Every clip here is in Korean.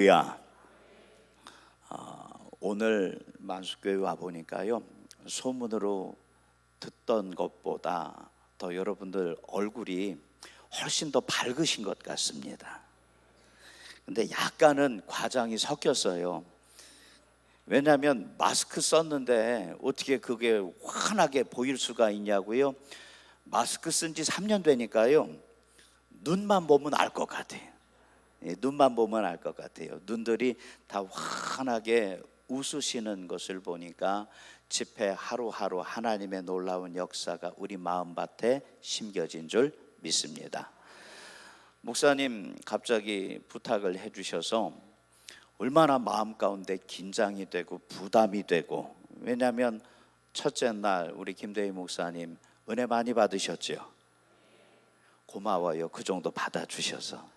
야, 오늘 만수교회 와 보니까요, 소문으로 듣던 것보다 더 여러분들 얼굴이 훨씬 더 밝으신 것 같습니다. 근데 약간은 과장이 섞였어요. 왜냐하면 마스크 썼는데 어떻게 그게 환하게 보일 수가 있냐고요. 마스크 쓴 지 3년 되니까요, 눈만 보면 알 것 같아요. 눈만 보면 알 것 같아요. 눈들이 다 환하게 웃으시는 것을 보니까 집회 하루하루 하나님의 놀라운 역사가 우리 마음밭에 심겨진 줄 믿습니다. 목사님 갑자기 부탁을 해주셔서 얼마나 마음 가운데 긴장이 되고 부담이 되고, 왜냐하면 첫째 날 우리 김대희 목사님 은혜 많이 받으셨죠. 고마워요. 그 정도 받아주셔서.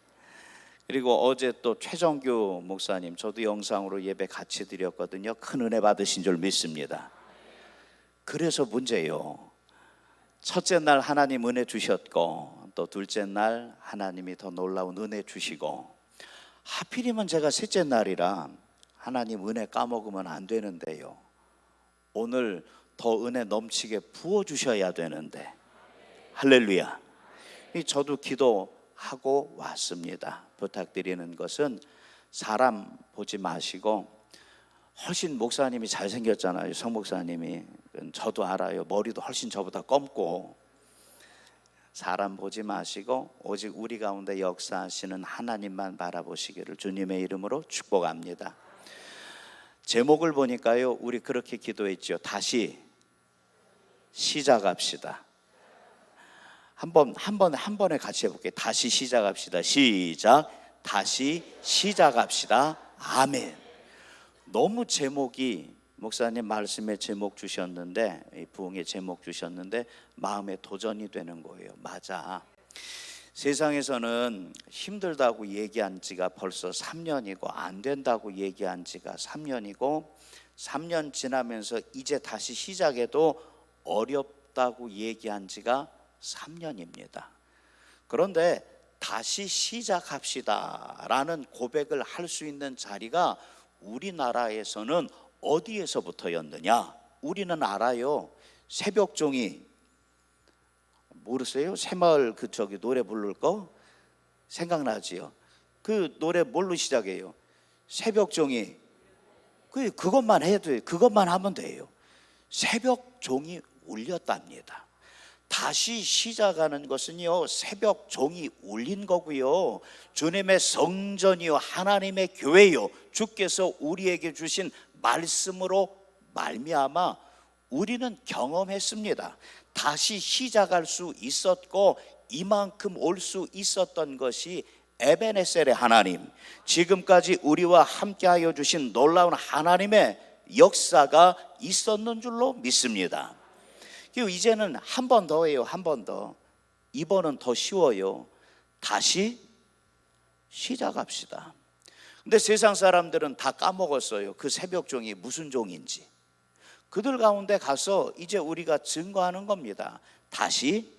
그리고 어제 또 최정규 목사님, 저도 영상으로 예배 같이 드렸거든요. 큰 은혜 받으신 줄 믿습니다. 그래서 문제요, 첫째 날 하나님 은혜 주셨고, 또 둘째 날 하나님이 더 놀라운 은혜 주시고, 하필이면 제가 셋째 날이라 하나님 은혜 까먹으면 안 되는데요, 오늘 더 은혜 넘치게 부어주셔야 되는데, 할렐루야. 저도 기도하고 왔습니다. 부탁드리는 것은 사람 보지 마시고, 훨씬 목사님이 잘생겼잖아요. 성 목사님이. 저도 알아요. 머리도 훨씬 저보다 검고. 사람 보지 마시고 오직 우리 가운데 역사하시는 하나님만 바라보시기를 주님의 이름으로 축복합니다. 제목을 보니까요, 우리 그렇게 기도했죠. 다시 시작합시다. 한 번에 같이 해볼게요. 다시 시작합시다. 시작. 다시 시작합시다. 아멘. 너무 제목이, 목사님 말씀에 제목 주셨는데, 부흥의 제목 주셨는데 마음에 도전이 되는 거예요. 맞아. 세상에서는 힘들다고 얘기한 지가 벌써 3년이고, 안 된다고 얘기한 지가 3년이고, 3년 지나면서 이제 다시 시작해도 어렵다고 얘기한 지가 3년입니다. 그런데 다시 시작합시다 라는 고백을 할 수 있는 자리가 우리나라에서는 어디에서부터였느냐? 우리는 알아요. 새벽종이, 모르세요? 새마을 노래 부를 거 생각나지요? 그 노래 뭘로 시작해요? 새벽종이. 그것만 해도 돼요. 그것만 하면 돼요. 새벽종이 울렸답니다. 다시 시작하는 것은요, 새벽 종이 울린 거고요, 주님의 성전이요, 하나님의 교회요, 주께서 우리에게 주신 말씀으로 말미암아 우리는 경험했습니다. 다시 시작할 수 있었고, 이만큼 올 수 있었던 것이 에베네셀의 하나님, 지금까지 우리와 함께하여 주신 놀라운 하나님의 역사가 있었는 줄로 믿습니다. 이제는 한 번 더 해요. 한 번 더. 이번은 더 쉬워요. 다시 시작합시다. 근데 세상 사람들은 다 까먹었어요. 그 새벽종이 무슨 종인지. 그들 가운데 가서 이제 우리가 증거하는 겁니다. 다시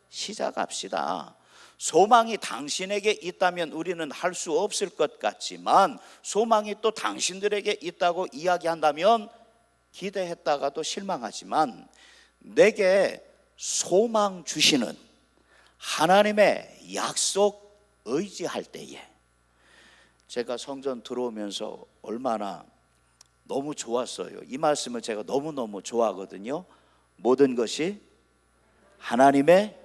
시작합시다. 소망이 당신에게 있다면 우리는 할 수 없을 것 같지만, 소망이 또 당신들에게 있다고 이야기한다면 기대했다가도 실망하지만, 내게 소망 주시는 하나님의 약속 의지할 때에, 제가 성전 들어오면서 얼마나 너무 좋았어요. 이 말씀을 제가 너무너무 좋아하거든요. 모든 것이 하나님의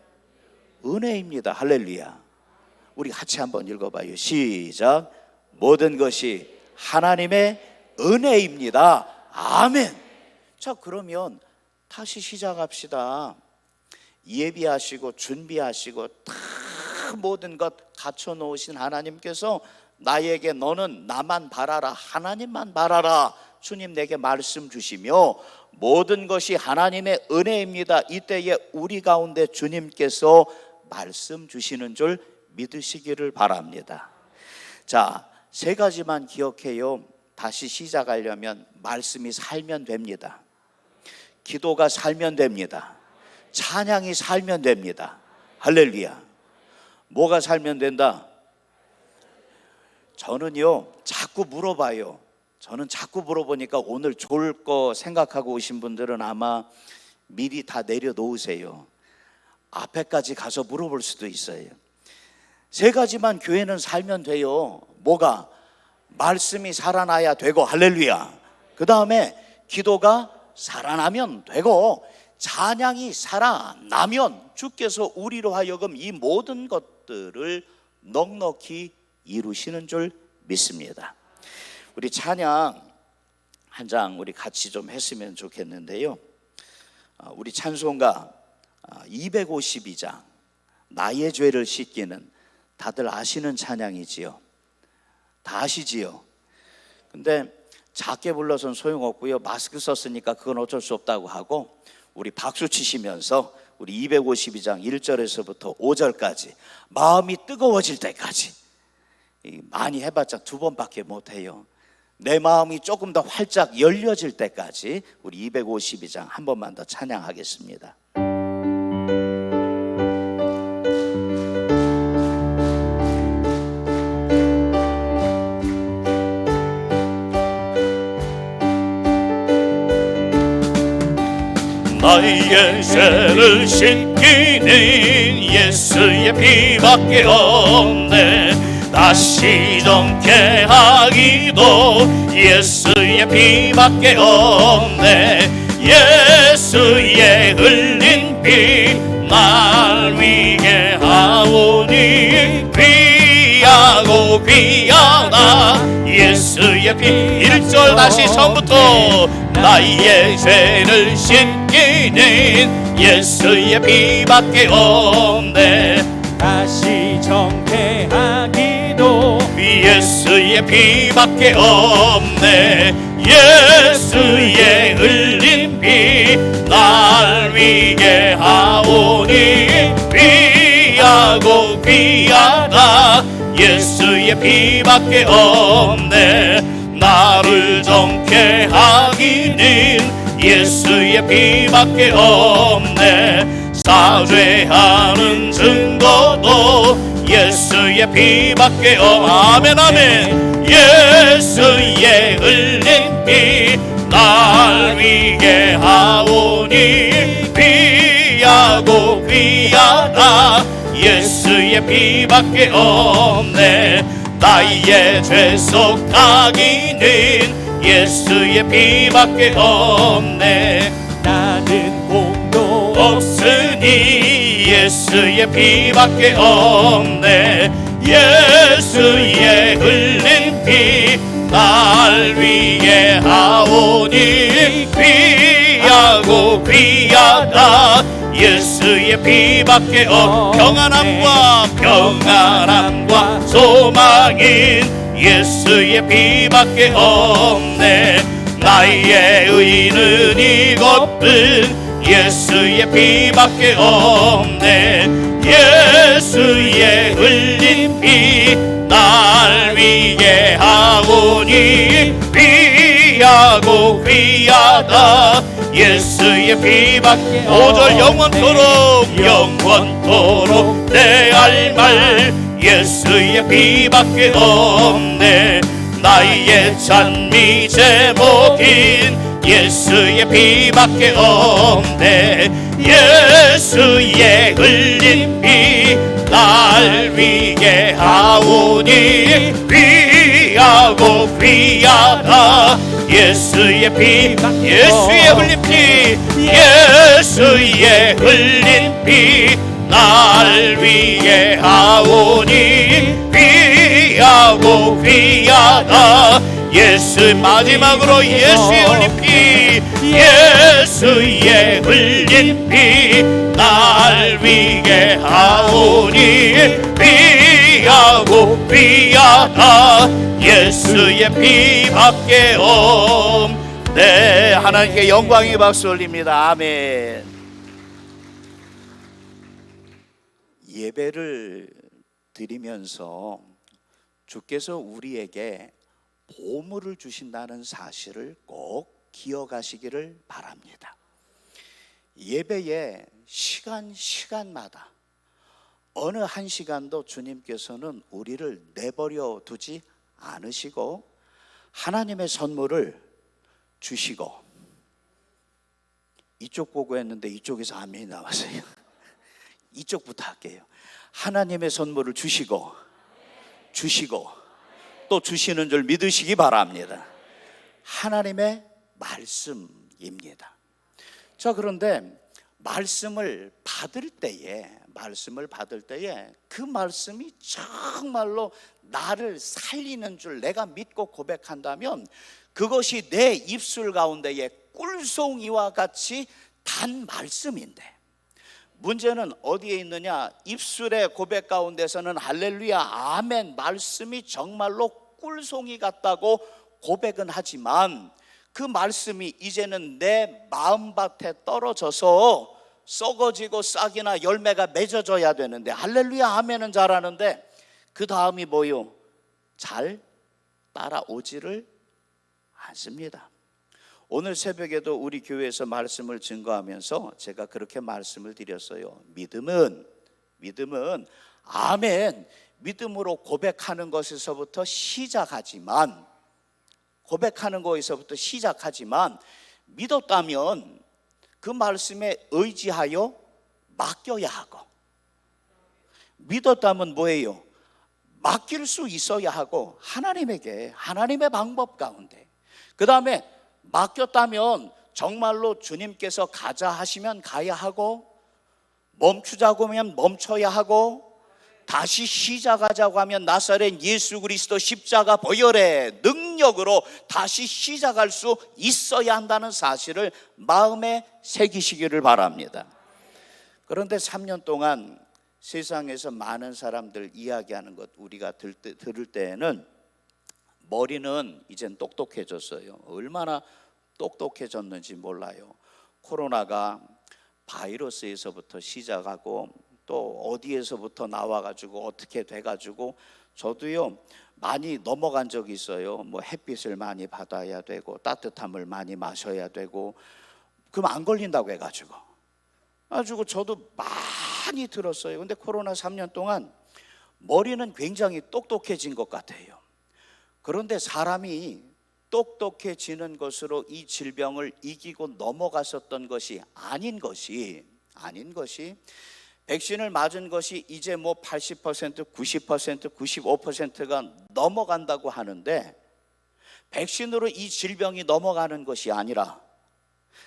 은혜입니다. 할렐루야. 우리 같이 한번 읽어봐요. 시작. 모든 것이 하나님의 은혜입니다. 아멘. 자, 그러면 다시 시작합시다. 예비하시고 준비하시고 다 모든 것 갖춰 놓으신 하나님께서 나에게 너는 나만 바라라, 하나님만 바라라, 주님 내게 말씀 주시며, 모든 것이 하나님의 은혜입니다. 이때에 우리 가운데 주님께서 말씀 주시는 줄 믿으시기를 바랍니다. 자, 세 가지만 기억해요. 다시 시작하려면 말씀이 살면 됩니다. 기도가 살면 됩니다. 찬양이 살면 됩니다. 할렐루야. 뭐가 살면 된다? 저는요 자꾸 물어봐요. 저는 자꾸 물어보니까 오늘 좋을 거 생각하고 오신 분들은 아마 미리 다 내려놓으세요. 앞에까지 가서 물어볼 수도 있어요. 세 가지만 교회는 살면 돼요. 뭐가? 말씀이 살아나야 되고, 할렐루야. 그 다음에 기도가 살아나면 되고, 찬양이 살아나면 주께서 우리로 하여금 이 모든 것들을 넉넉히 이루시는 줄 믿습니다. 우리 찬양 한 장 우리 같이 좀 했으면 좋겠는데요. 우리 찬송가 252장 나의 죄를 씻기는, 다들 아시는 찬양이지요. 다 아시지요. 근데 작게 불러서는 소용없고요. 마스크 썼으니까 그건 어쩔 수 없다고 하고, 우리 박수 치시면서 우리 252장 1절에서부터 5절까지 마음이 뜨거워질 때까지, 많이 해봤자 2번밖에 못해요. 내 마음이 조금 더 활짝 열려질 때까지 우리 252장 한 번만 더 찬양하겠습니다. 나의 죄를 씻기는 예수의 피밖에 없네. 다시 정케하기도 예수의 피밖에 없네. 예수의 흘린 피 날 위해 하오니 귀하고 귀하다 예수의 피. 1절 다시 처음부터. 나의 죄를 씻기는 예수의 피밖에 없네. 다시 정케하기도 예수의 피밖에 없네. 예수의 흘린 피 날 위해 하오니 귀하고 귀하다 예수의 피밖에 없네. 나를 정케 하기는 예수의 피밖에 없네. 사죄하는 증거도 예수의 피밖에 아멘 아멘. 예수의 흘린 피 날 위해 하오니 귀하고 귀하다 예수의 피밖에 없네. 나의 죄 속하기는 예수의 피밖에 없네. 나는 공도 없으니 예수의 피밖에 없네. 예수의 흘린 피 날 위해 하오니 귀하고 귀하다 예수의 피밖에 평안함과 소망인 예수의 피밖에 없네. 나의 의는 이것뿐 예수의 피밖에 없네. 예수의 흘린 피 날 위해 하오니 귀하고 귀하다 예수의 피밖에 5절 영원토록 내 할 말 예수의 피밖에 없네. 나의 찬미 제목인 예수의 피밖에 없네. 예수의 흘린 피 날 위해 하오니 귀하고 귀하다 예수의 피. 예수의 흘린 피 예수의 흘린 피 날 위해 하오니 귀하고 귀하다 예수. 마지막으로 예수의 흘린 피 예수의 흘린 피 날 위해 하오니 귀하고 귀하다 예수의 피밖에 없네. 하나님께 영광의 박수 올립니다. 아멘. 예배를 드리면서 주께서 우리에게 보물을 주신다는 사실을 꼭 기억하시기를 바랍니다. 예배의 시간마다 어느 한 시간도 주님께서는 우리를 내버려 두지 않으시고 하나님의 선물을 주시고, 이쪽 보고 했는데 이쪽에서 아멘이 나왔어요. 이쪽부터 할게요. 하나님의 선물을 주시고 또 주시는 줄 믿으시기 바랍니다. 하나님의 말씀입니다. 자, 그런데 말씀을 받을 때에 그 말씀이 정말로 나를 살리는 줄 내가 믿고 고백한다면 그것이 내 입술 가운데에 꿀송이와 같이 단 말씀인데, 문제는 어디에 있느냐? 입술의 고백 가운데서는 할렐루야 아멘 말씀이 정말로 꿀송이 같다고 고백은 하지만 그 말씀이 이제는 내 마음밭에 떨어져서 썩어지고 싹이나 열매가 맺어져야 되는데, 할렐루야 아멘은 잘하는데 그 다음이 뭐요? 잘 따라오지를 않습니다. 오늘 새벽에도 우리 교회에서 말씀을 증거하면서 제가 그렇게 말씀을 드렸어요. 믿음은 아멘 믿음으로 고백하는 것에서부터 시작하지만 믿었다면 그 말씀에 의지하여 맡겨야 하고, 믿었다면 뭐예요? 맡길 수 있어야 하고, 하나님에게, 하나님의 방법 가운데, 그 다음에 맡겼다면 정말로 주님께서 가자 하시면 가야 하고, 멈추자고 하면 멈춰야 하고, 다시 시작하자고 하면 나사렛 예수 그리스도 십자가 보혈의 능력으로 다시 시작할 수 있어야 한다는 사실을 마음에 새기시기를 바랍니다. 그런데 3년 동안 세상에서 많은 사람들 이야기하는 것 우리가 들을 때에는 머리는 이젠 똑똑해졌어요. 얼마나 똑똑해졌는지 몰라요. 코로나가 바이러스에서부터 시작하고 또 어디에서부터 나와가지고 어떻게 돼가지고 저도요 많이 넘어간 적이 있어요. 뭐 햇빛을 많이 받아야 되고 따뜻함을 많이 마셔야 되고, 그럼 안 걸린다고 해가지고 저도 많이 들었어요. 근데 코로나 3년 동안 머리는 굉장히 똑똑해진 것 같아요. 그런데 사람이 똑똑해지는 것으로 이 질병을 이기고 넘어갔었던 것이 아닌 것이 백신을 맞은 것이 이제 뭐 80%, 90%, 95%가 넘어간다고 하는데, 백신으로 이 질병이 넘어가는 것이 아니라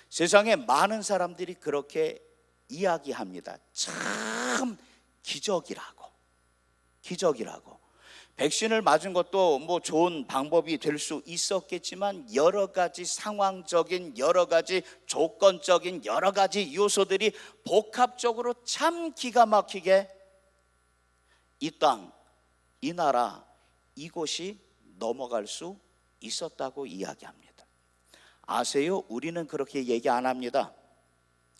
세상에 많은 사람들이 그렇게 이야기합니다. 참 기적이라고. 백신을 맞은 것도 뭐 좋은 방법이 될 수 있었겠지만 여러 가지 상황적인, 여러 가지 조건적인 여러 가지 요소들이 복합적으로 참 기가 막히게 이 땅, 이 나라, 이곳이 넘어갈 수 있었다고 이야기합니다. 아세요? 우리는 그렇게 얘기 안 합니다.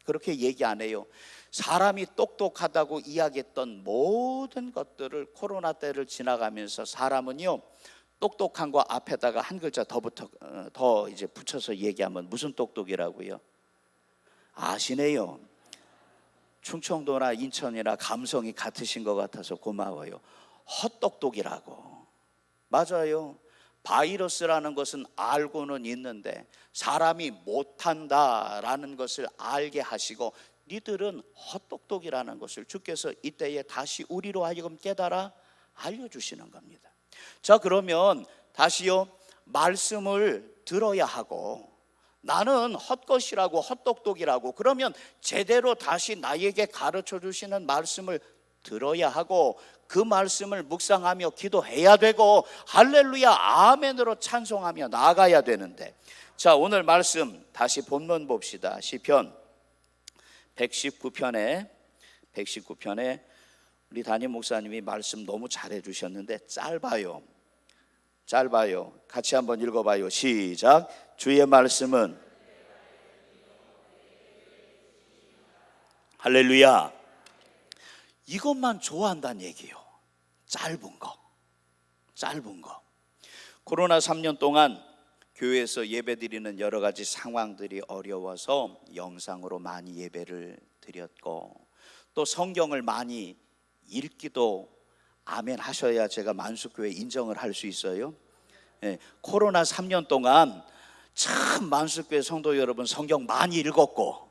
그렇게 얘기 안 해요. 사람이 똑똑하다고 이야기했던 모든 것들을 코로나 때를 지나가면서 사람은요 똑똑한 거 앞에다가 한 글자 더 이제 붙여서 얘기하면 무슨 똑똑이라고요? 아시네요. 충청도나 인천이나 감성이 같으신 것 같아서 고마워요. 헛똑똑이라고. 맞아요. 바이러스라는 것은 알고는 있는데 사람이 못한다라는 것을 알게 하시고, 니들은 헛똑똑이라는 것을 주께서 이때에 다시 우리로 하여금 깨달아 알려주시는 겁니다. 자, 그러면 다시요 말씀을 들어야 하고, 나는 헛것이라고 헛똑똑이라고 그러면 제대로 다시 나에게 가르쳐 주시는 말씀을 들어야 하고, 그 말씀을 묵상하며 기도해야 되고, 할렐루야 아멘으로 찬송하며 나아가야 되는데, 자, 오늘 말씀 다시 본문 봅시다. 시편 119편에 우리 담임 목사님이 말씀 너무 잘해 주셨는데 짧아요. 같이 한번 읽어봐요. 시작. 주의 말씀은 할렐루야. 이것만 좋아한다는 얘기예요. 짧은 거. 코로나 3년 동안 교회에서 예배드리는 여러 가지 상황들이 어려워서 영상으로 많이 예배를 드렸고, 또 성경을 많이 읽기도 아멘 하셔야 제가 만수교회 인정을 할 수 있어요. 예, 코로나 3년 동안 참 만수교회 성도 여러분 성경 많이 읽었고,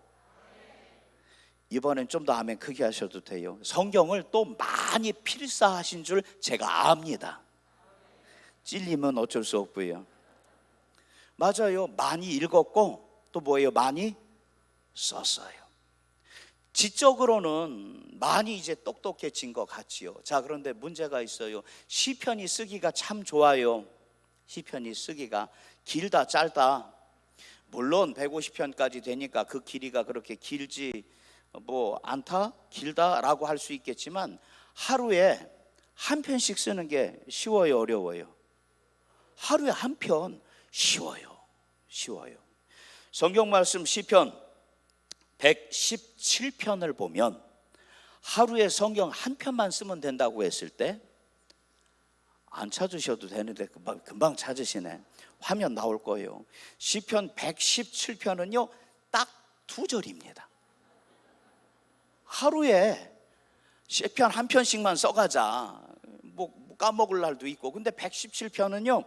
이번엔 좀 더 아멘 크게 하셔도 돼요. 성경을 또 많이 필사하신 줄 제가 압니다. 찔리면 어쩔 수 없고요. 맞아요. 많이 읽었고 또 뭐예요? 많이 썼어요. 지적으로는 많이 이제 똑똑해진 것 같지요. 자, 그런데 문제가 있어요. 시편이 쓰기가 참 좋아요. 시편이 쓰기가 길다 짧다, 물론 150편까지 되니까 그 길이가 그렇게 길지 뭐 않다, 길다라고 할 수 있겠지만 하루에 한 편씩 쓰는 게 쉬워요, 어려워요? 하루에 한 편 쉬워요. 성경 말씀 시편 117편을 보면 하루에 성경 한 편만 쓰면 된다고 했을 때, 안 찾으셔도 되는데 금방 찾으시네. 화면 나올 거예요. 시편 117편은요 딱 2절입니다. 하루에 시편 한 편씩만 써가자, 뭐 까먹을 날도 있고. 근데 117편은요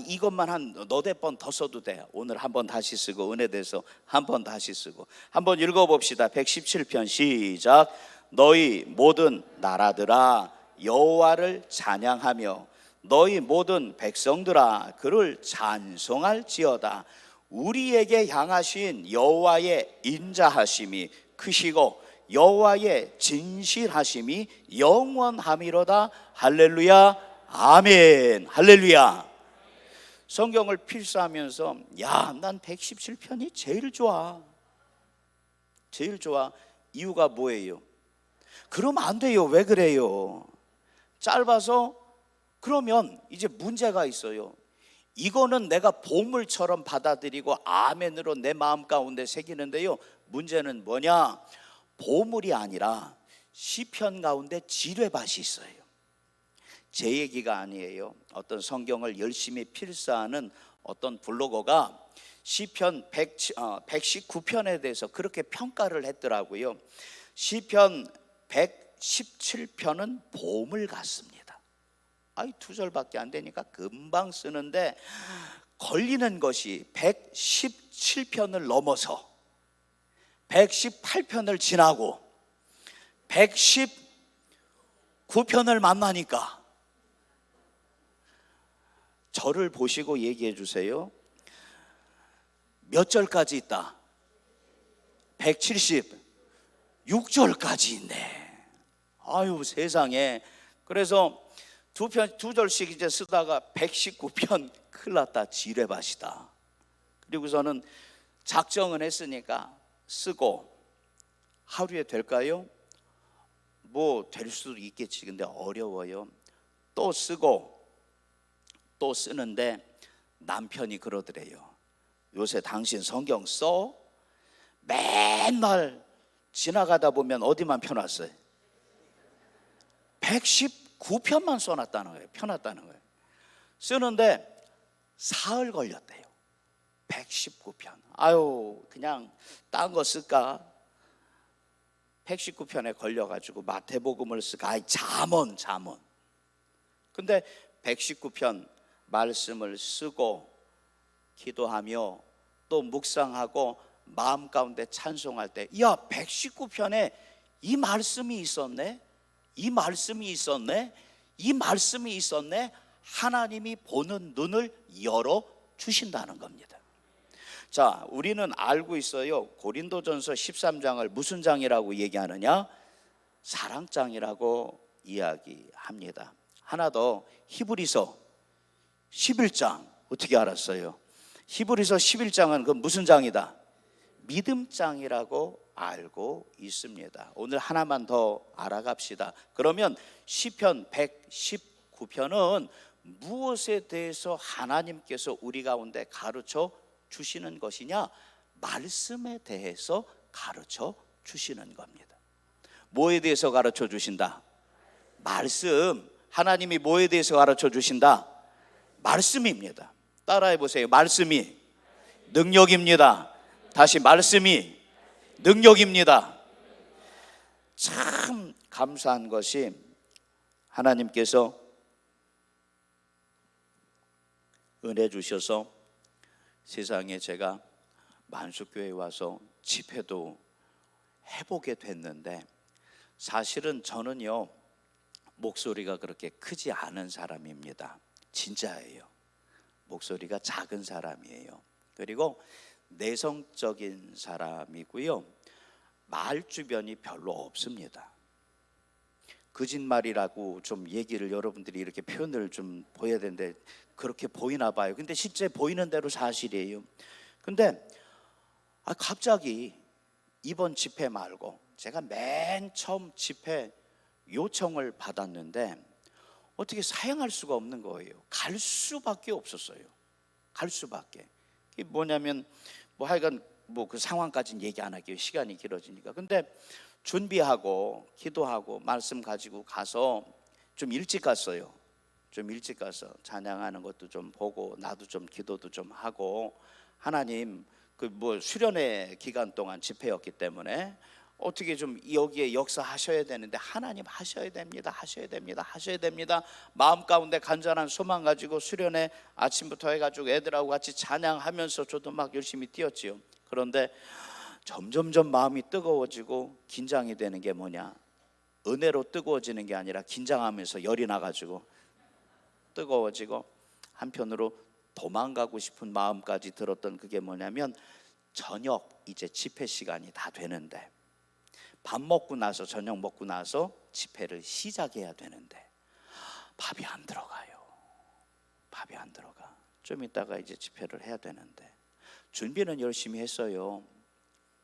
이것만 한 너댓 번 더 써도 돼. 오늘 한번 다시 쓰고 은혜돼서 한번 다시 쓰고. 한번 읽어봅시다. 117편 시작. 너희 모든 나라들아 여호와를 찬양하며 너희 모든 백성들아 그를 찬송할지어다. 우리에게 향하신 여호와의 인자하심이 크시고 여호와의 진실하심이 영원함이로다. 할렐루야, 아멘. 할렐루야. 성경을 필사하면서 난 117편이 제일 좋아. 이유가 뭐예요? 그러면 안 돼요. 왜 그래요? 짧아서. 그러면 이제 문제가 있어요. 이거는 내가 보물처럼 받아들이고 아멘으로 내 마음 가운데 새기는데요, 문제는 뭐냐? 보물이 아니라 시편 가운데 지뢰밭이 있어요. 제 얘기가 아니에요. 어떤 성경을 열심히 필사하는 어떤 블로거가 시편 119편에 대해서 그렇게 평가를 했더라고요. 시편 117편은 보물 같습니다. 2절밖에 안 되니까 금방 쓰는데, 걸리는 것이 117편을 넘어서 118편을 지나고 119편을 만나니까 저를 보시고 얘기해 주세요. 몇 절까지 있다? 176절까지 있네. 세상에. 그래서 두 절씩 이제 쓰다가 119편 큰일 났다, 지뢰밭이다. 그리고서는 작정은 했으니까 쓰고. 하루에 될까요? 뭐 될 수도 있겠지. 근데 어려워요. 또 쓰고 또 쓰는데 남편이 그러더래요. 요새 당신 성경 써? 맨날 지나가다 보면 어디만 펴놨어요? 119편만 써놨다는 거예요. 펴놨다는 거예요. 쓰는데 사흘 걸렸대요. 119편. 그냥 딴 거 쓸까? 119편에 걸려가지고 마태복음을 쓸까? 잠언. 근데 119편 말씀을 쓰고 기도하며 또 묵상하고 마음 가운데 찬송할 때, 119편에 이 말씀이 있었네. 하나님이 보는 눈을 열어 주신다는 겁니다. 자, 우리는 알고 있어요. 고린도전서 13장을 무슨 장이라고 얘기하느냐? 사랑장이라고 이야기합니다. 하나 더, 히브리서 11장 어떻게 알았어요? 히브리서 11장은 그 무슨 장이다? 믿음장이라고 알고 있습니다. 오늘 하나만 더 알아갑시다. 그러면 시편 119편은 무엇에 대해서 하나님께서 우리 가운데 가르쳐 주시는 것이냐? 말씀에 대해서 가르쳐 주시는 겁니다. 뭐에 대해서 가르쳐 주신다? 말씀. 하나님이 뭐에 대해서 가르쳐 주신다? 말씀입니다. 따라해 보세요. 말씀이 능력입니다. 다시, 말씀이 능력입니다. 참 감사한 것이 하나님께서 은혜 주셔서 세상에 제가 만수교회에 와서 집회도 해보게 됐는데, 사실은 저는요 목소리가 그렇게 크지 않은 사람입니다. 진짜예요. 목소리가 작은 사람이에요. 그리고 내성적인 사람이고요, 말 주변이 별로 없습니다. 거짓말이라고 좀 얘기를 여러분들이 이렇게 표현을 좀 보여야 되는데 그렇게 보이나 봐요. 근데 실제 보이는 대로 사실이에요. 근데 갑자기 이번 집회 말고 제가 맨 처음 집회 요청을 받았는데 어떻게 사양할 수가 없는 거예요. 갈 수밖에 없었어요. 갈 수밖에. 이게 뭐냐면 하여간 그 상황까지는 얘기 안 할게요. 시간이 길어지니까. 근데 준비하고 기도하고 말씀 가지고 가서 좀 일찍 갔어요. 좀 일찍 가서 찬양하는 것도 좀 보고 나도 좀 기도도 좀 하고, 하나님 수련회 기간 동안 집회였기 때문에 어떻게 좀 여기에 역사하셔야 되는데 하나님 하셔야 됩니다. 하셔야 됩니다. 하셔야 됩니다. 마음 가운데 간절한 소망 가지고 수련회 아침부터 해가지고 애들하고 같이 찬양하면서 저도 막 열심히 뛰었지요. 그런데 점점점 마음이 뜨거워지고 긴장이 되는 게 뭐냐, 은혜로 뜨거워지는 게 아니라 긴장하면서 열이 나가지고 뜨거워지고, 한편으로 도망가고 싶은 마음까지 들었던 그게 뭐냐면, 저녁 이제 집회 시간이 다 되는데 밥 먹고 나서 저녁 먹고 나서 집회를 시작해야 되는데 밥이 안 들어가요. 밥이 안 들어가. 좀 이따가 이제 집회를 해야 되는데 준비는 열심히 했어요.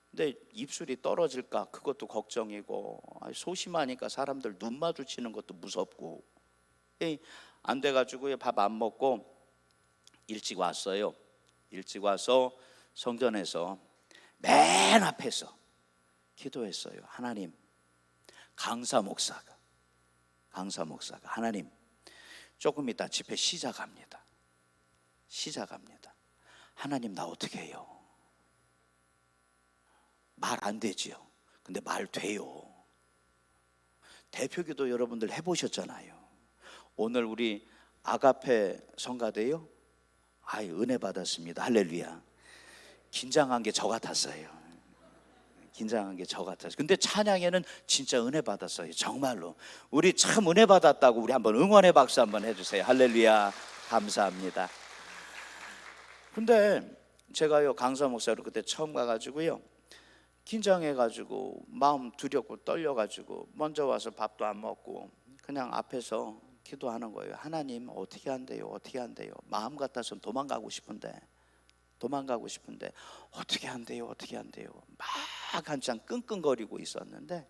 근데 입술이 떨어질까 그것도 걱정이고, 소심하니까 사람들 눈 마주치는 것도 무섭고 안 돼가지고 밥 안 먹고 일찍 왔어요. 일찍 와서 성전에서 맨 앞에서 기도했어요. 하나님, 강사 목사가 하나님, 조금 이따 집회 시작합니다. 하나님, 나 어떻게 해요? 말 안 되지요. 근데 말 돼요. 대표기도 여러분들 해보셨잖아요. 오늘 우리 아가페 성가대요, 은혜 받았습니다. 할렐루야. 긴장한 게 저 같았어요. 근데 찬양에는 진짜 은혜 받았어요. 정말로 우리 참 은혜 받았다고 우리 한번 응원의 박수 한번 해주세요. 할렐루야. 감사합니다. 근데 제가요 강사 목사로 그때 처음 가가지고요 긴장해가지고 마음 두렵고 떨려가지고 먼저 와서 밥도 안 먹고 그냥 앞에서 기도하는 거예요. 하나님, 어떻게 한대요? 마음 같아서는 도망가고 싶은데 어떻게 한대요? 막 한참 끙끙거리고 있었는데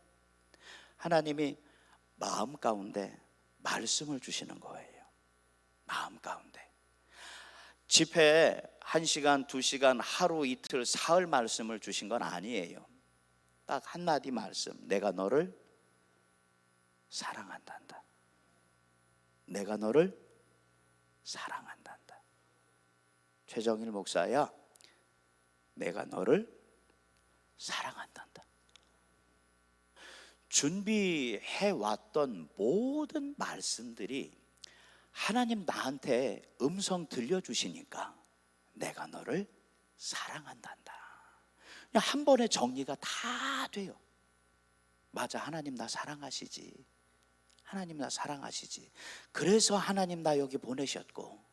하나님이 마음 가운데 말씀을 주시는 거예요. 마음 가운데. 집회에 1시간, 2시간, 하루, 이틀, 사흘 말씀을 주신 건 아니에요. 딱 한마디 말씀. 내가 너를 사랑한단다. 내가 너를 사랑한단다. 최정일 목사야, 내가 너를 사랑한단다. 준비해왔던 모든 말씀들이 하나님 나한테 음성 들려주시니까 내가 너를 사랑한단다. 그냥 한 번에 정리가 다 돼요. 맞아, 하나님 나 사랑하시지. 그래서 하나님 나 여기 보내셨고,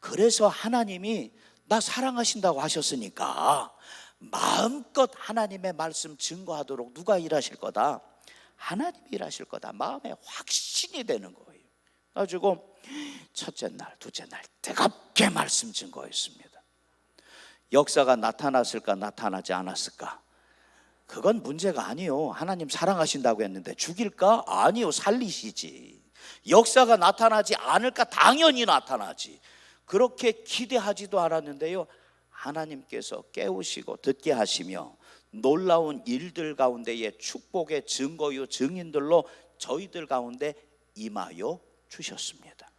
그래서 하나님이 나 사랑하신다고 하셨으니까 마음껏 하나님의 말씀 증거하도록 누가 일하실 거다? 하나님이 일하실 거다. 마음에 확신이 되는 거예요. 그래가지고 첫째 날, 둘째 날 뜨겁게 말씀 증거했습니다. 역사가 나타났을까 나타나지 않았을까, 그건 문제가 아니요. 하나님 사랑하신다고 했는데 죽일까? 아니요, 살리시지. 역사가 나타나지 않을까? 당연히 나타나지. 그렇게 기대하지도 않았는데요, 하나님께서 깨우시고 듣게 하시며 놀라운 일들 가운데에 축복의 증거요 증인들로 저희들 가운데 임하여 주셨습니다.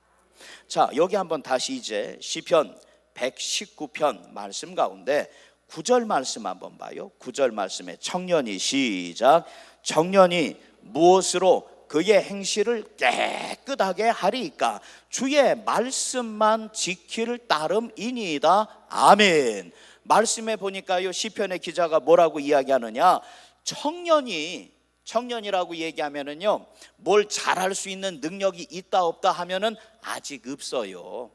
자, 여기 한번 다시 이제 시편 119편 말씀 가운데 9절 말씀 한번 봐요. 9절 말씀에 청년이 시작. 청년이 무엇으로 그의 행실을 깨끗하게 하리이까 주의 말씀만 지킬 따름이니이다. 아멘. 말씀에 보니까요, 시편의 기자가 뭐라고 이야기하느냐, 청년이라고 얘기하면은요, 뭘 잘할 수 있는 능력이 있다 없다 하면은 아직 없어요.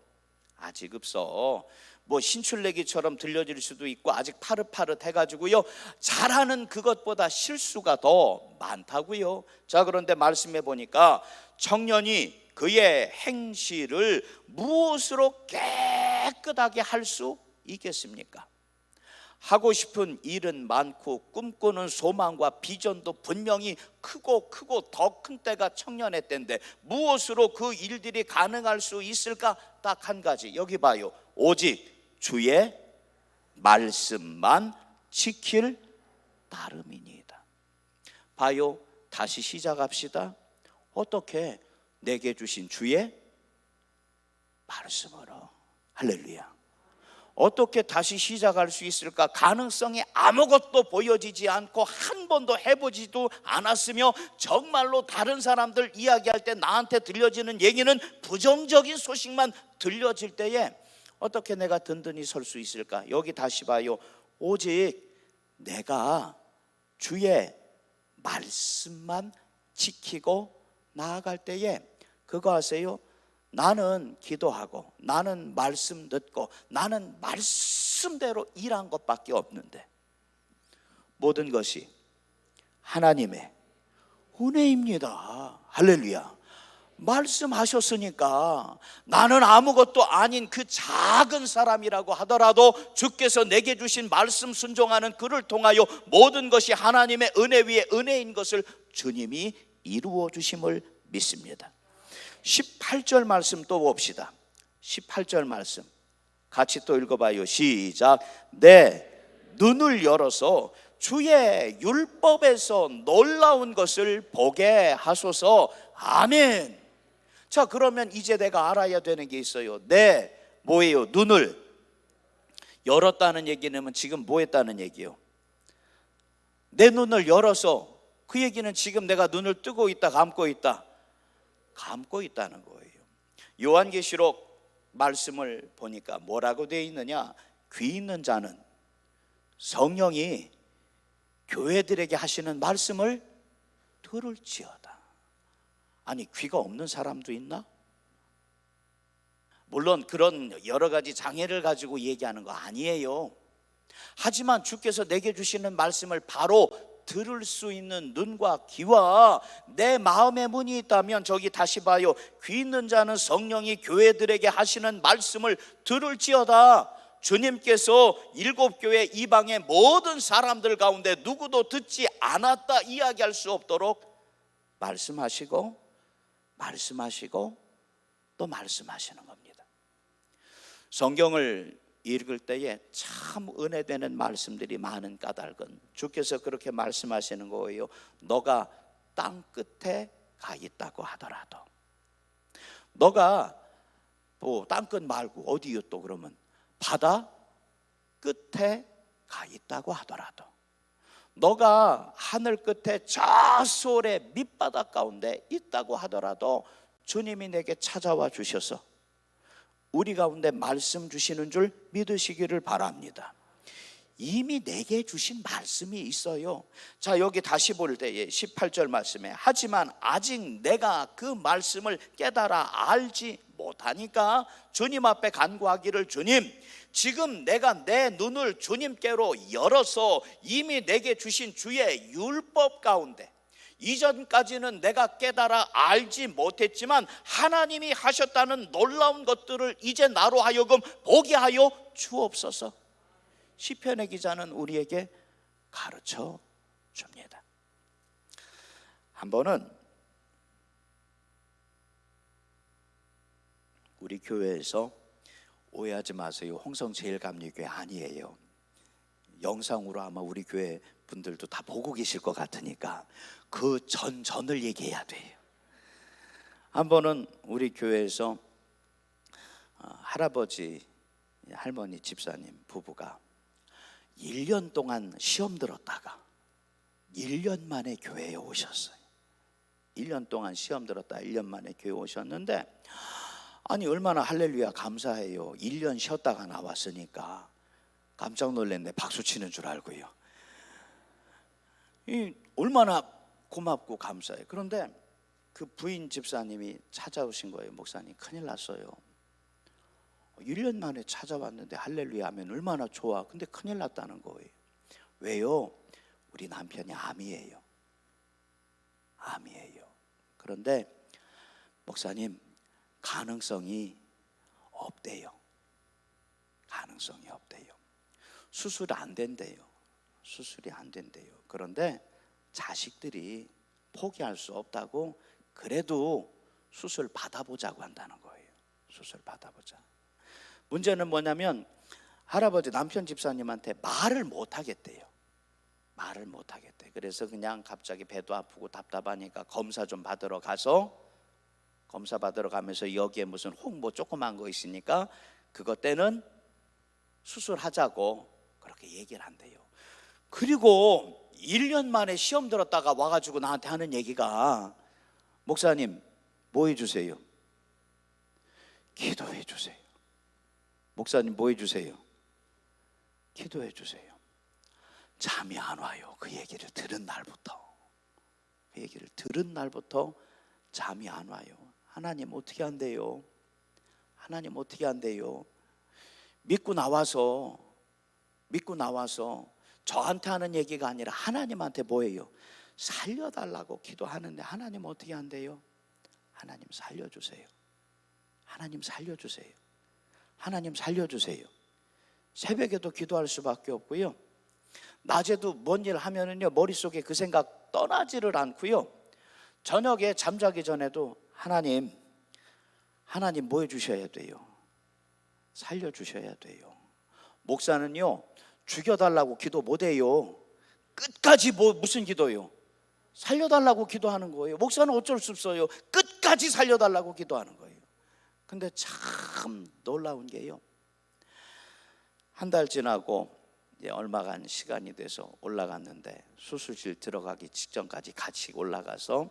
아직 없어. 뭐 신출내기처럼 들려질 수도 있고 아직 파릇파릇 해가지고요, 잘하는 그것보다 실수가 더 많다고요. 자, 그런데 말씀해 보니까 청년이 그의 행실을 무엇으로 깨끗하게 할 수 있겠습니까? 하고 싶은 일은 많고 꿈꾸는 소망과 비전도 분명히 크고 더 큰 때가 청년의 때인데 무엇으로 그 일들이 가능할 수 있을까? 딱 한 가지, 여기 봐요. 오직 주의 말씀만 지킬 따름이니이다. 봐요, 다시 시작합시다. 어떻게? 내게 주신 주의 말씀으로. 할렐루야. 어떻게 다시 시작할 수 있을까? 가능성이 아무것도 보여지지 않고 한 번도 해보지도 않았으며 정말로 다른 사람들 이야기할 때 나한테 들려지는 얘기는 부정적인 소식만 들려질 때에 어떻게 내가 든든히 설 수 있을까? 여기 다시 봐요. 오직 내가 주의 말씀만 지키고 나아갈 때에 그거 아세요? 나는 기도하고 나는 말씀 듣고 나는 말씀대로 일한 것밖에 없는데 모든 것이 하나님의 은혜입니다. 할렐루야. 말씀하셨으니까 나는 아무것도 아닌 그 작은 사람이라고 하더라도 주께서 내게 주신 말씀 순종하는 그를 통하여 모든 것이 하나님의 은혜 위에 은혜인 것을 주님이 이루어 주심을 믿습니다. 18절 말씀 또 봅시다. 18절 말씀 같이 또 읽어봐요. 시작. 내 눈을 열어서 주의 율법에서 놀라운 것을 보게 하소서. 아멘. 자, 그러면 이제 내가 알아야 되는 게 있어요. 내 뭐예요? 눈을 열었다는 얘기는 지금 뭐 했다는 얘기요? 내 눈을 열어서, 그 얘기는 지금 내가 눈을 뜨고 있다 감고 있다? 감고 있다는 거예요. 요한계시록 말씀을 보니까 뭐라고 되어 있느냐? 귀 있는 자는 성령이 교회들에게 하시는 말씀을 들을지어다. 아니, 귀가 없는 사람도 있나? 물론 그런 여러 가지 장애를 가지고 얘기하는 거 아니에요. 하지만 주께서 내게 주시는 말씀을 바로 들을 수 있는 눈과 귀와 내 마음의 문이 있다면, 저기 다시 봐요. 귀 있는 자는 성령이 교회들에게 하시는 말씀을 들을지어다. 주님께서 7교회 이방의 모든 사람들 가운데 누구도 듣지 않았다 이야기할 수 없도록 말씀하시고 또 말씀하시는 겁니다. 성경을 읽을 때에 참 은혜되는 말씀들이 많은 까닭은 주께서 그렇게 말씀하시는 거예요. 너가 땅 끝에 가 있다고 하더라도, 너가 뭐 땅 끝 말고 어디요? 또 그러면 바다 끝에 가 있다고 하더라도, 너가 하늘 끝에 저 소래 밑바닥 가운데 있다고 하더라도 주님이 내게 찾아와 주셔서 우리 가운데 말씀 주시는 줄 믿으시기를 바랍니다. 이미 내게 주신 말씀이 있어요. 자, 여기 다시 볼 때에 18절 말씀에 하지만 아직 내가 그 말씀을 깨달아 알지 못하니까 주님 앞에 간구하기를, 주님, 지금 내가 내 눈을 주님께로 열어서 이미 내게 주신 주의 율법 가운데, 이전까지는 내가 깨달아 알지 못했지만 하나님이 하셨다는 놀라운 것들을 이제 나로 하여금 보게 하여 주옵소서. 시편의 기자는 우리에게 가르쳐 줍니다. 한 번은 우리 교회에서, 오해하지 마세요, 홍성제일감리교회 아니에요. 영상으로 아마 우리 교회 분들도 다 보고 계실 것 같으니까 그 전을 얘기해야 돼요. 한 번은 우리 교회에서 할아버지, 할머니, 집사님 부부가 1년 동안 시험 들었다가 1년 만에 교회에 오셨어요. 1년 동안 시험 들었다 1년 만에 교회 오셨는데, 아니 얼마나 할렐루야 감사해요. 1년 쉬었다가 나왔으니까 깜짝 놀랐네. 박수 치는 줄 알고요. 얼마나 고맙고 감사해요. 그런데 그 부인 집사님이 찾아오신 거예요. 목사님 큰일 났어요. 1년 만에 찾아왔는데 할렐루야 하면 얼마나 좋아. 근데 큰일 났다는 거예요. 왜요? 우리 남편이 암이에요. 암이에요. 그런데 목사님 가능성이 없대요. 가능성이 없대요. 수술이 안 된대요. 수술이 안 된대요. 그런데 자식들이 포기할 수 없다고 그래도 수술 받아보자고 한다는 거예요. 수술 받아보자. 문제는 뭐냐면 할아버지 남편 집사님한테 말을 못 하겠대요. 말을 못 하겠대. 그래서 그냥 갑자기 배도 아프고 답답하니까 검사 좀 받으러 가서, 검사 받으러 가면서 여기에 무슨 홍보 조그만 거 있으니까 그것 때는 수술하자고 그렇게 얘기를 한대요. 그리고 1년 만에 시험 들었다가 와가지고 나한테 하는 얘기가, 목사님 뭐 해주세요? 기도해 주세요. 목사님 뭐 해주세요? 기도해 주세요. 잠이 안 와요. 그 얘기를 들은 날부터, 그 얘기를 들은 날부터 잠이 안 와요. 하나님 어떻게 한대요? 하나님 어떻게 한대요? 믿고 나와서 저한테 하는 얘기가 아니라 하나님한테 뭐예요? 살려달라고 기도하는데 하나님 어떻게 한대요? 하나님 살려주세요. 하나님 살려주세요. 하나님 살려주세요. 새벽에도 기도할 수밖에 없고요. 낮에도 뭔 일 하면은요 머릿속에 그 생각 떠나지를 않고요. 저녁에 잠자기 전에도 하나님 뭐 해주셔야 돼요? 살려주셔야 돼요. 목사는요 죽여달라고 기도 못해요. 끝까지 무슨 기도요? 살려달라고 기도하는 거예요. 목사는 어쩔 수 없어요. 끝까지 살려달라고 기도하는 거예요. 근데 참 놀라운 게요, 한 달 지나고 이제 얼마간 시간이 돼서 올라갔는데 수술실 들어가기 직전까지 같이 올라가서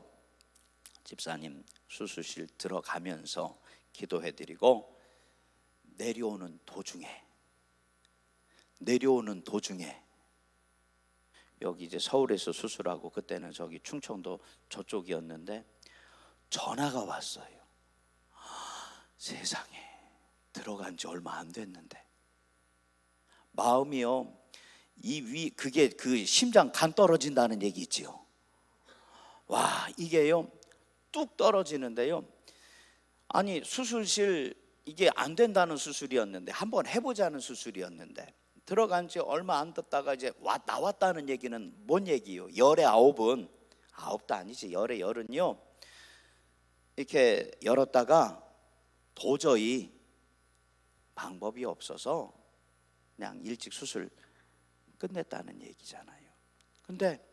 집사님 수술실 들어가면서 기도해드리고 내려오는 도중에 여기 이제 서울에서 수술하고 그때는 저기 충청도 저쪽이었는데 전화가 왔어요. 세상에, 들어간 지 얼마 안 됐는데 마음이요, 그게 그 심장 간 떨어진다는 얘기 있지요. 와, 이게요 뚝 떨어지는데요. 아니 수술실 이게 안 된다는 수술이었는데, 한번 해보자는 수술이었는데 들어간 지 얼마 안 됐다가 이제 나왔다는 얘기는 뭔 얘기요? 열의 아홉도 아니지. 열의 열은요 이렇게 열었다가 도저히 방법이 없어서 그냥 일찍 수술 끝냈다는 얘기잖아요. 근데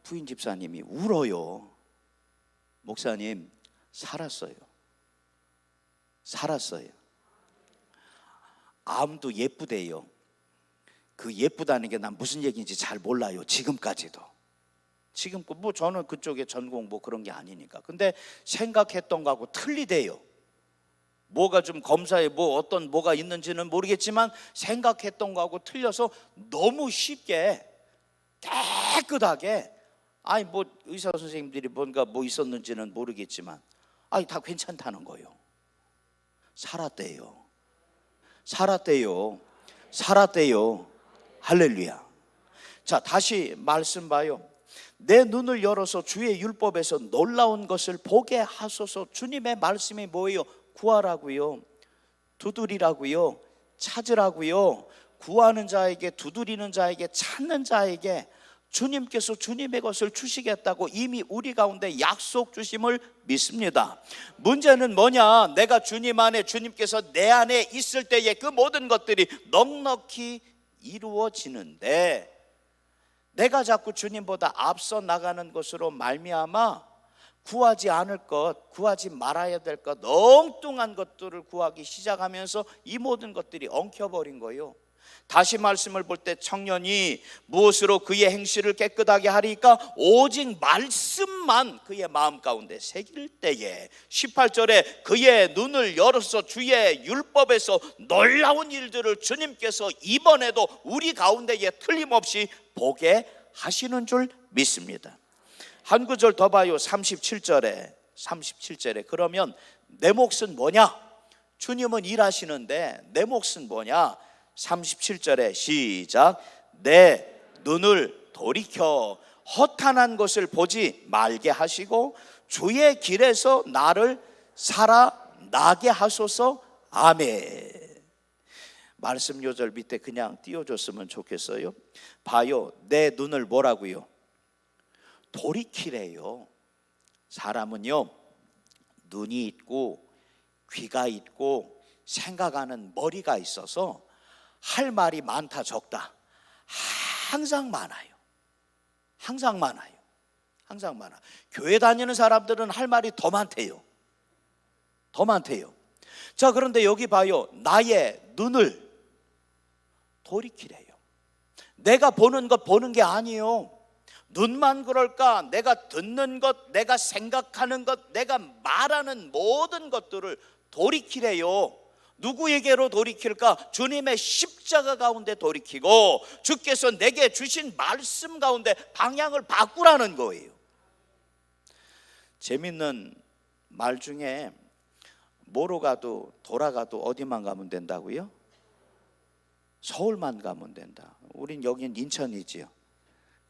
부인 집사님이 울어요. 목사님 살았어요. 암도 예쁘대요. 그 예쁘다는 게 난 무슨 얘기인지 잘 몰라요. 지금까지도. 지금 뭐 저는 그쪽에 전공 뭐 그런 게 아니니까. 근데 생각했던 거하고 틀리대요. 뭐가 좀 검사에 뭐가 있는지는 모르겠지만 생각했던 거하고 틀려서 너무 쉽게 깨끗하게, 뭐 의사 선생님들이 뭔가 뭐 있었는지는 모르겠지만 다 괜찮다는 거예요. 살았대요. 할렐루야. 자, 다시 말씀 봐요. 내 눈을 열어서 주의 율법에서 놀라운 것을 보게 하소서. 주님의 말씀이 뭐예요? 구하라고요, 두드리라고요, 찾으라고요. 구하는 자에게, 두드리는 자에게, 찾는 자에게 주님께서 주님의 것을 주시겠다고 이미 우리 가운데 약속 주심을 믿습니다. 문제는 뭐냐? 내가 주님 안에, 주님께서 내 안에 있을 때에 그 모든 것들이 넉넉히 이루어지는데, 내가 자꾸 주님보다 앞서 나가는 것으로 말미암아 구하지 않을 것, 구하지 말아야 될 것, 엉뚱한 것들을 구하기 시작하면서 이 모든 것들이 엉켜버린 거예요. 다시 말씀을 볼 때 청년이 무엇으로 그의 행실을 깨끗하게 하리까? 오직 말씀만 그의 마음 가운데 새길 때에 18절에 그의 눈을 열어서 주의 율법에서 놀라운 일들을 주님께서 이번에도 우리 가운데에 틀림없이 보게 하시는 줄 믿습니다. 한 구절 더 봐요. 37절에 그러면 내 몫은 뭐냐? 주님은 일하시는데 내 몫은 뭐냐? 37절에 시작. 내 눈을 돌이켜 허탄한 것을 보지 말게 하시고 주의 길에서 나를 살아나게 하소서. 아멘. 말씀 요절 밑에 그냥 띄워줬으면 좋겠어요. 봐요. 내 눈을 뭐라고요? 돌이키래요. 사람은요, 눈이 있고 귀가 있고 생각하는 머리가 있어서 할 말이 많다 적다 항상 많아요. 항상 많아요. 항상 많아. 교회 다니는 사람들은 할 말이 더 많대요. 더 많대요. 자, 그런데 여기 봐요. 나의 눈을 돌이키래요. 내가 보는 것 보는 게 아니에요. 눈만 그럴까? 내가 듣는 것, 내가 생각하는 것, 내가 말하는 모든 것들을 돌이키래요. 누구에게로 돌이킬까? 주님의 십자가 가운데 돌이키고 주께서 내게 주신 말씀 가운데 방향을 바꾸라는 거예요. 재밌는 말 중에 뭐로 가도 돌아가도 어디만 가면 된다고요? 서울만 가면 된다. 우린 여긴 인천이지요.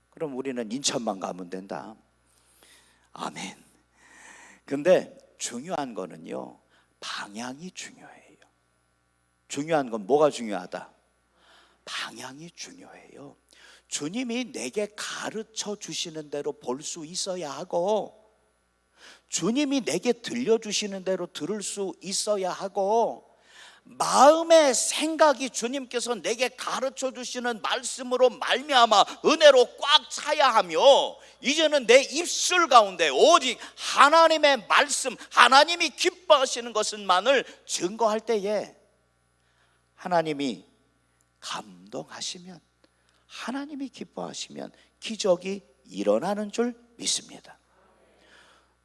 그럼 우리는 인천만 가면 된다. 아멘. 근데 중요한 거는요, 방향이 중요해요. 중요한 건 뭐가 중요하다? 방향이 중요해요. 주님이 내게 가르쳐 주시는 대로 볼 수 있어야 하고, 주님이 내게 들려주시는 대로 들을 수 있어야 하고, 마음의 생각이 주님께서 내게 가르쳐 주시는 말씀으로 말미암아 은혜로 꽉 차야 하며, 이제는 내 입술 가운데 오직 하나님의 말씀, 하나님이 기뻐하시는 것만을 증거할 때에 하나님이 감동하시면, 하나님이 기뻐하시면 기적이 일어나는 줄 믿습니다.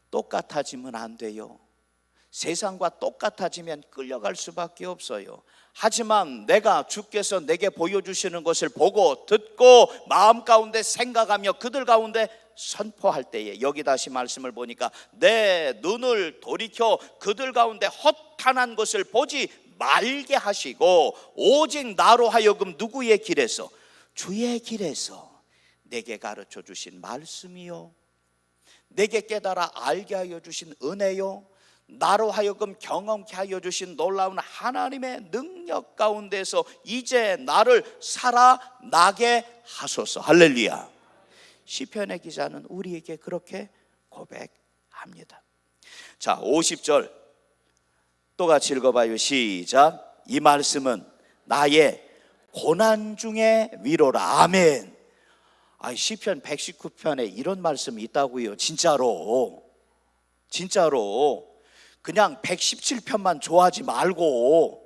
똑같아지면 안 돼요. 세상과 똑같아지면 끌려갈 수밖에 없어요. 하지만 내가 주께서 내게 보여주시는 것을 보고 듣고 마음 가운데 생각하며 그들 가운데 선포할 때에, 여기 다시 말씀을 보니까 내 눈을 돌이켜 그들 가운데 허탄한 것을 보지 말게 하시고 오직 나로 하여금 누구의 길에서? 주의 길에서 내게 가르쳐 주신 말씀이요, 내게 깨달아 알게 하여 주신 은혜요, 나로 하여금 경험케 하여 주신 놀라운 하나님의 능력 가운데서 이제 나를 살아나게 하소서. 할렐루야. 시편의 기자는 우리에게 그렇게 고백합니다. 자, 50절 또 같이 읽어봐요. 시작. 이 말씀은 나의 고난 중에 위로라. 아멘. 시편 119편에 이런 말씀이 있다고요. 진짜로 그냥 117편만 좋아하지 말고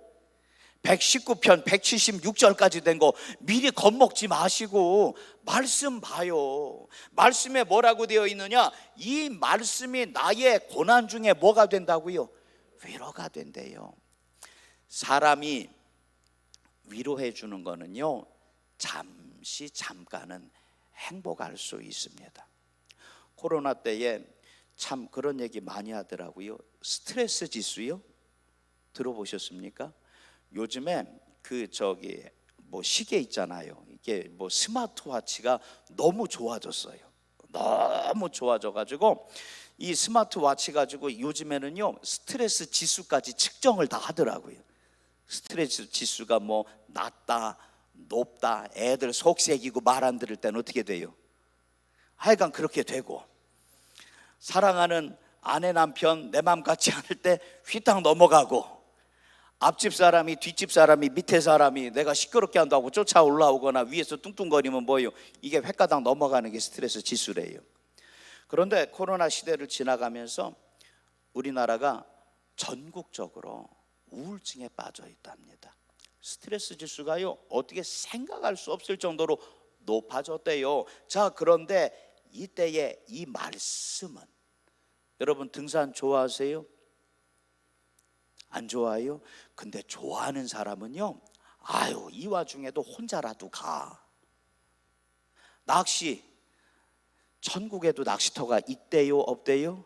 119편 176절까지 된 거 미리 겁먹지 마시고 말씀 봐요. 말씀에 뭐라고 되어 있느냐? 이 말씀이 나의 고난 중에 뭐가 된다고요? 위로가 된대요. 사람이 위로해 주는 거는요, 잠깐은 행복할 수 있습니다. 코로나 때에 참 그런 얘기 많이 하더라고요. 스트레스 지수요? 들어보셨습니까? 요즘에 시계 있잖아요. 이게 스마트워치가 너무 좋아졌어요. 너무 좋아져가지고 이 스마트워치 가지고 요즘에는요 스트레스 지수까지 측정을 다 하더라고요. 스트레스 지수가 낮다, 높다, 애들 속색이고 말 안 들을 때는 어떻게 돼요? 하여간 그렇게 되고, 사랑하는 아내 남편 내 맘 같지 않을 때 휘딱 넘어가고, 앞집 사람이 뒷집 사람이 밑에 사람이 내가 시끄럽게 한다고 쫓아 올라오거나 위에서 뚱뚱거리면 뭐예요? 이게 횟가닥 넘어가는 게 스트레스 지수래요. 그런데 코로나 시대를 지나가면서 우리나라가 전국적으로 우울증에 빠져 있답니다. 스트레스 지수가요 어떻게 생각할 수 없을 정도로 높아졌대요. 자, 그런데 이때의 이 말씀은, 여러분 등산 좋아하세요? 안 좋아해요? 근데 좋아하는 사람은요, 아유 이 와중에도 혼자라도 가. 낚시, 천국에도 낚시터가 있대요 없대요?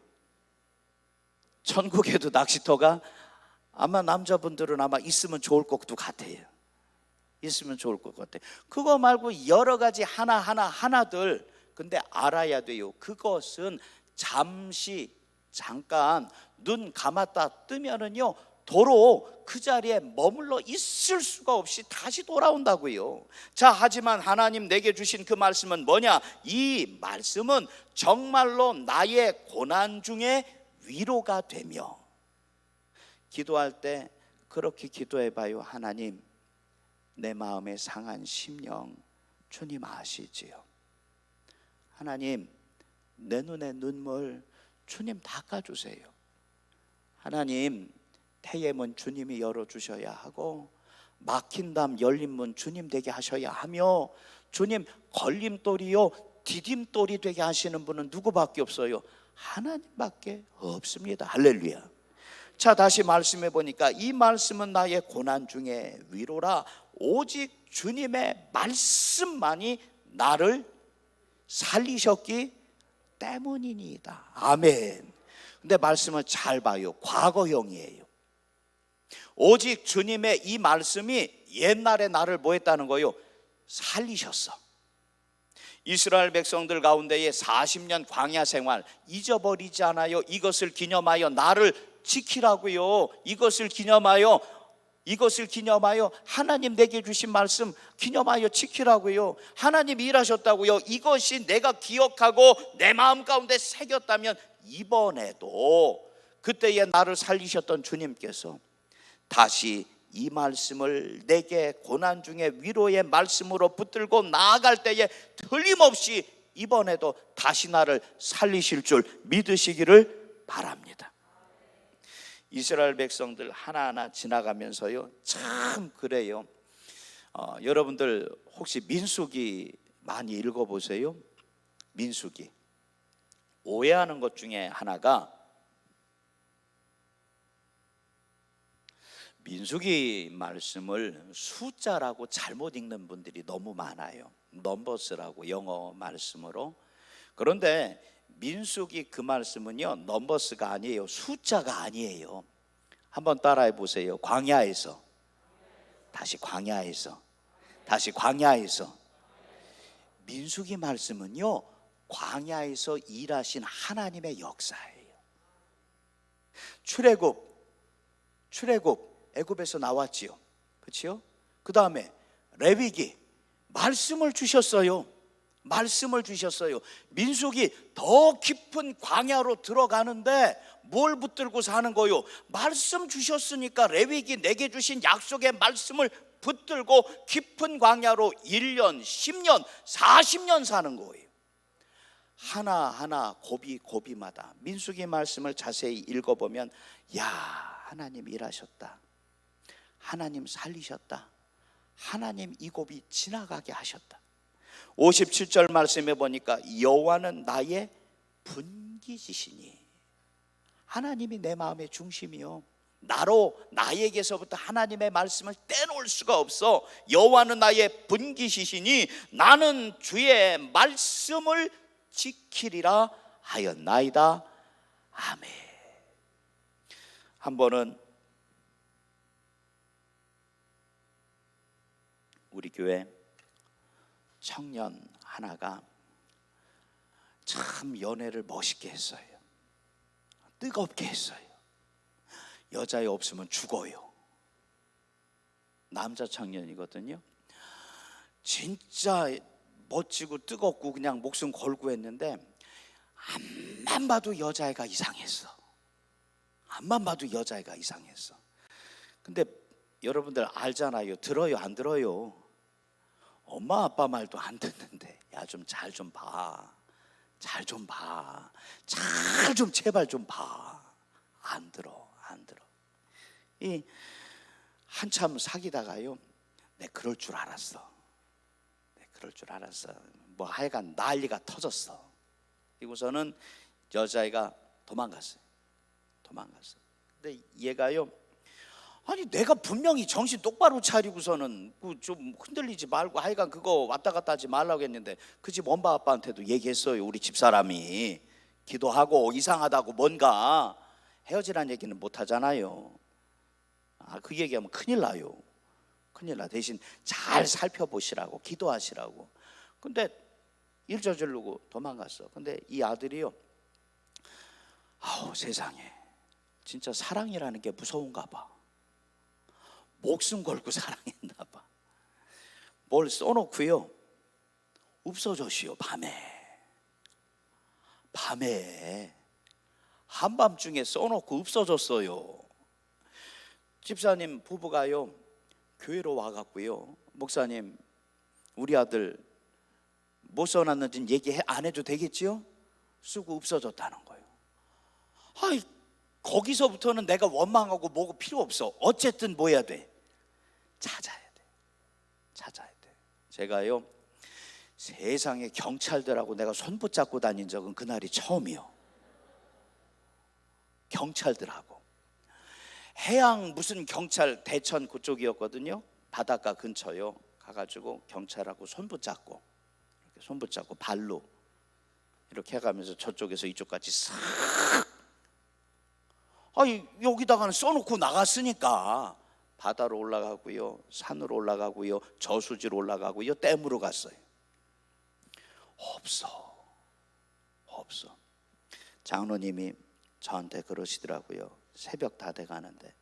천국에도 낚시터가 아마 남자분들은 아마 있으면 좋을 것도 같아요. 있으면 좋을 것 같아요. 그거 말고 여러 가지 하나들, 근데 알아야 돼요. 그것은 잠깐 눈 감았다 뜨면은요 도로 그 자리에 머물러 있을 수가 없이 다시 돌아온다고요. 자, 하지만 하나님 내게 주신 그 말씀은 뭐냐? 이 말씀은 정말로 나의 고난 중에 위로가 되며, 기도할 때 그렇게 기도해 봐요. 하나님, 내 마음에 상한 심령 주님 아시지요. 하나님, 내 눈의 눈물 주님 닦아주세요. 하나님, 태의 문 주님이 열어주셔야 하고 막힌 담 열린 문 주님 되게 하셔야 하며, 주님 걸림돌이요 디딤돌이 되게 하시는 분은 누구밖에 없어요? 하나님밖에 없습니다. 할렐루야. 자, 다시 말씀해 보니까 이 말씀은 나의 고난 중에 위로라. 오직 주님의 말씀만이 나를 살리셨기 때문이니이다. 아멘. 근데 말씀을 잘 봐요. 과거형이에요. 오직 주님의 이 말씀이 옛날에 나를 뭐 했다는 거요? 살리셨어. 이스라엘 백성들 가운데에 40년 광야 생활 잊어버리지 않아요. 이것을 기념하여 나를 지키라고요. 이것을 기념하여 하나님 내게 주신 말씀 기념하여 지키라고요. 하나님 일하셨다고요. 이것이 내가 기억하고 내 마음 가운데 새겼다면 이번에도 그때의 나를 살리셨던 주님께서 다시 이 말씀을 내게 고난 중에 위로의 말씀으로 붙들고 나아갈 때에 틀림없이 이번에도 다시 나를 살리실 줄 믿으시기를 바랍니다. 이스라엘 백성들 하나하나 지나가면서요 참 그래요. 여러분들 혹시 민수기 많이 읽어보세요. 민수기. 오해하는 것 중에 하나가 민수기 말씀을 숫자라고 잘못 읽는 분들이 너무 많아요. 넘버스라고 영어 말씀으로. 그런데 민수기 그 말씀은요 넘버스가 아니에요. 숫자가 아니에요. 한번 따라해 보세요. 광야에서, 다시 광야에서, 다시 광야에서. 민수기 말씀은요 광야에서 일하신 하나님의 역사예요. 출애굽 애굽에서 나왔지요. 그렇죠? 그 다음에 레위기 말씀을 주셨어요. 민수기 더 깊은 광야로 들어가는데 뭘 붙들고 사는 거요? 말씀 주셨으니까 레위기 내게 주신 약속의 말씀을 붙들고 깊은 광야로 1년, 10년, 40년 사는 거예요. 하나하나 고비마다 민수기 말씀을 자세히 읽어보면 야, 하나님 일하셨다, 하나님 살리셨다, 하나님 이 고비 지나가게 하셨다. 57절 말씀해 보니까 여호와는 나의 분기지시니, 하나님이 내 마음의 중심이요, 나에게서부터 하나님의 말씀을 떼놓을 수가 없어. 여호와는 나의 분기시시니 나는 주의 말씀을 지키리라 하였나이다. 아멘. 한 번은 우리 교회 청년 하나가 참 연애를 멋있게 했어요. 뜨겁게 했어요. 여자애 없으면 죽어요. 남자 청년이거든요. 진짜 멋지고 뜨겁고 그냥 목숨 걸고 했는데 앞만 봐도 여자애가 이상했어. 근데 여러분들 알잖아요. 들어요 안 들어요? 엄마 아빠 말도 안 듣는데 야 좀 잘 좀 봐. 제발 좀 봐. 안 들어. 이 한참 사귀다가요, 내 그럴 줄 알았어. 내 그럴 줄 알았어. 뭐 하여간 난리가 터졌어. 그리고서는 여자애가 도망갔어요. 근데 얘가요, 아니 내가 분명히 정신 똑바로 차리고서는 좀 흔들리지 말고 하여간 그거 왔다 갔다 하지 말라고 했는데, 그 집 엄마 아빠한테도 얘기했어요. 우리 집사람이 기도하고 이상하다고 뭔가 헤어지라는 얘기는 못 하잖아요. 그 얘기하면 큰일 나요. 큰일 나. 대신 잘 살펴보시라고, 기도하시라고. 근데 일 저지르고 도망갔어. 근데 이 아들이요, 세상에 진짜 사랑이라는 게 무서운가 봐. 목숨 걸고 사랑했나 봐. 뭘 써놓고요, 없어졌어요. 밤에 한밤중에 써놓고 없어졌어요. 집사님 부부가요, 교회로 와갖고요, 목사님 우리 아들 뭐 써놨는지는 얘기 안 해도 되겠지요? 쓰고 없어졌다는 거예요. 거기서부터는 내가 원망하고 뭐고 필요 없어. 어쨌든 뭐 해야 돼? 찾아야 돼. 제가요, 세상에 경찰들하고 내가 손 붙잡고 다닌 적은 그날이 처음이요. 경찰들하고 해양 무슨 경찰, 대천 그쪽이었거든요. 바닷가 근처요. 가가지고 경찰하고 손 붙잡고 발로 이렇게 해가면서 저쪽에서 이쪽까지 싹, 여기다가는 써놓고 나갔으니까 바다로 올라가고요, 산으로 올라가고요, 저수지로 올라가고요, 댐으로 갔어요. 없어. 장로님이 저한테 그러시더라고요. 새벽 다 돼가는데,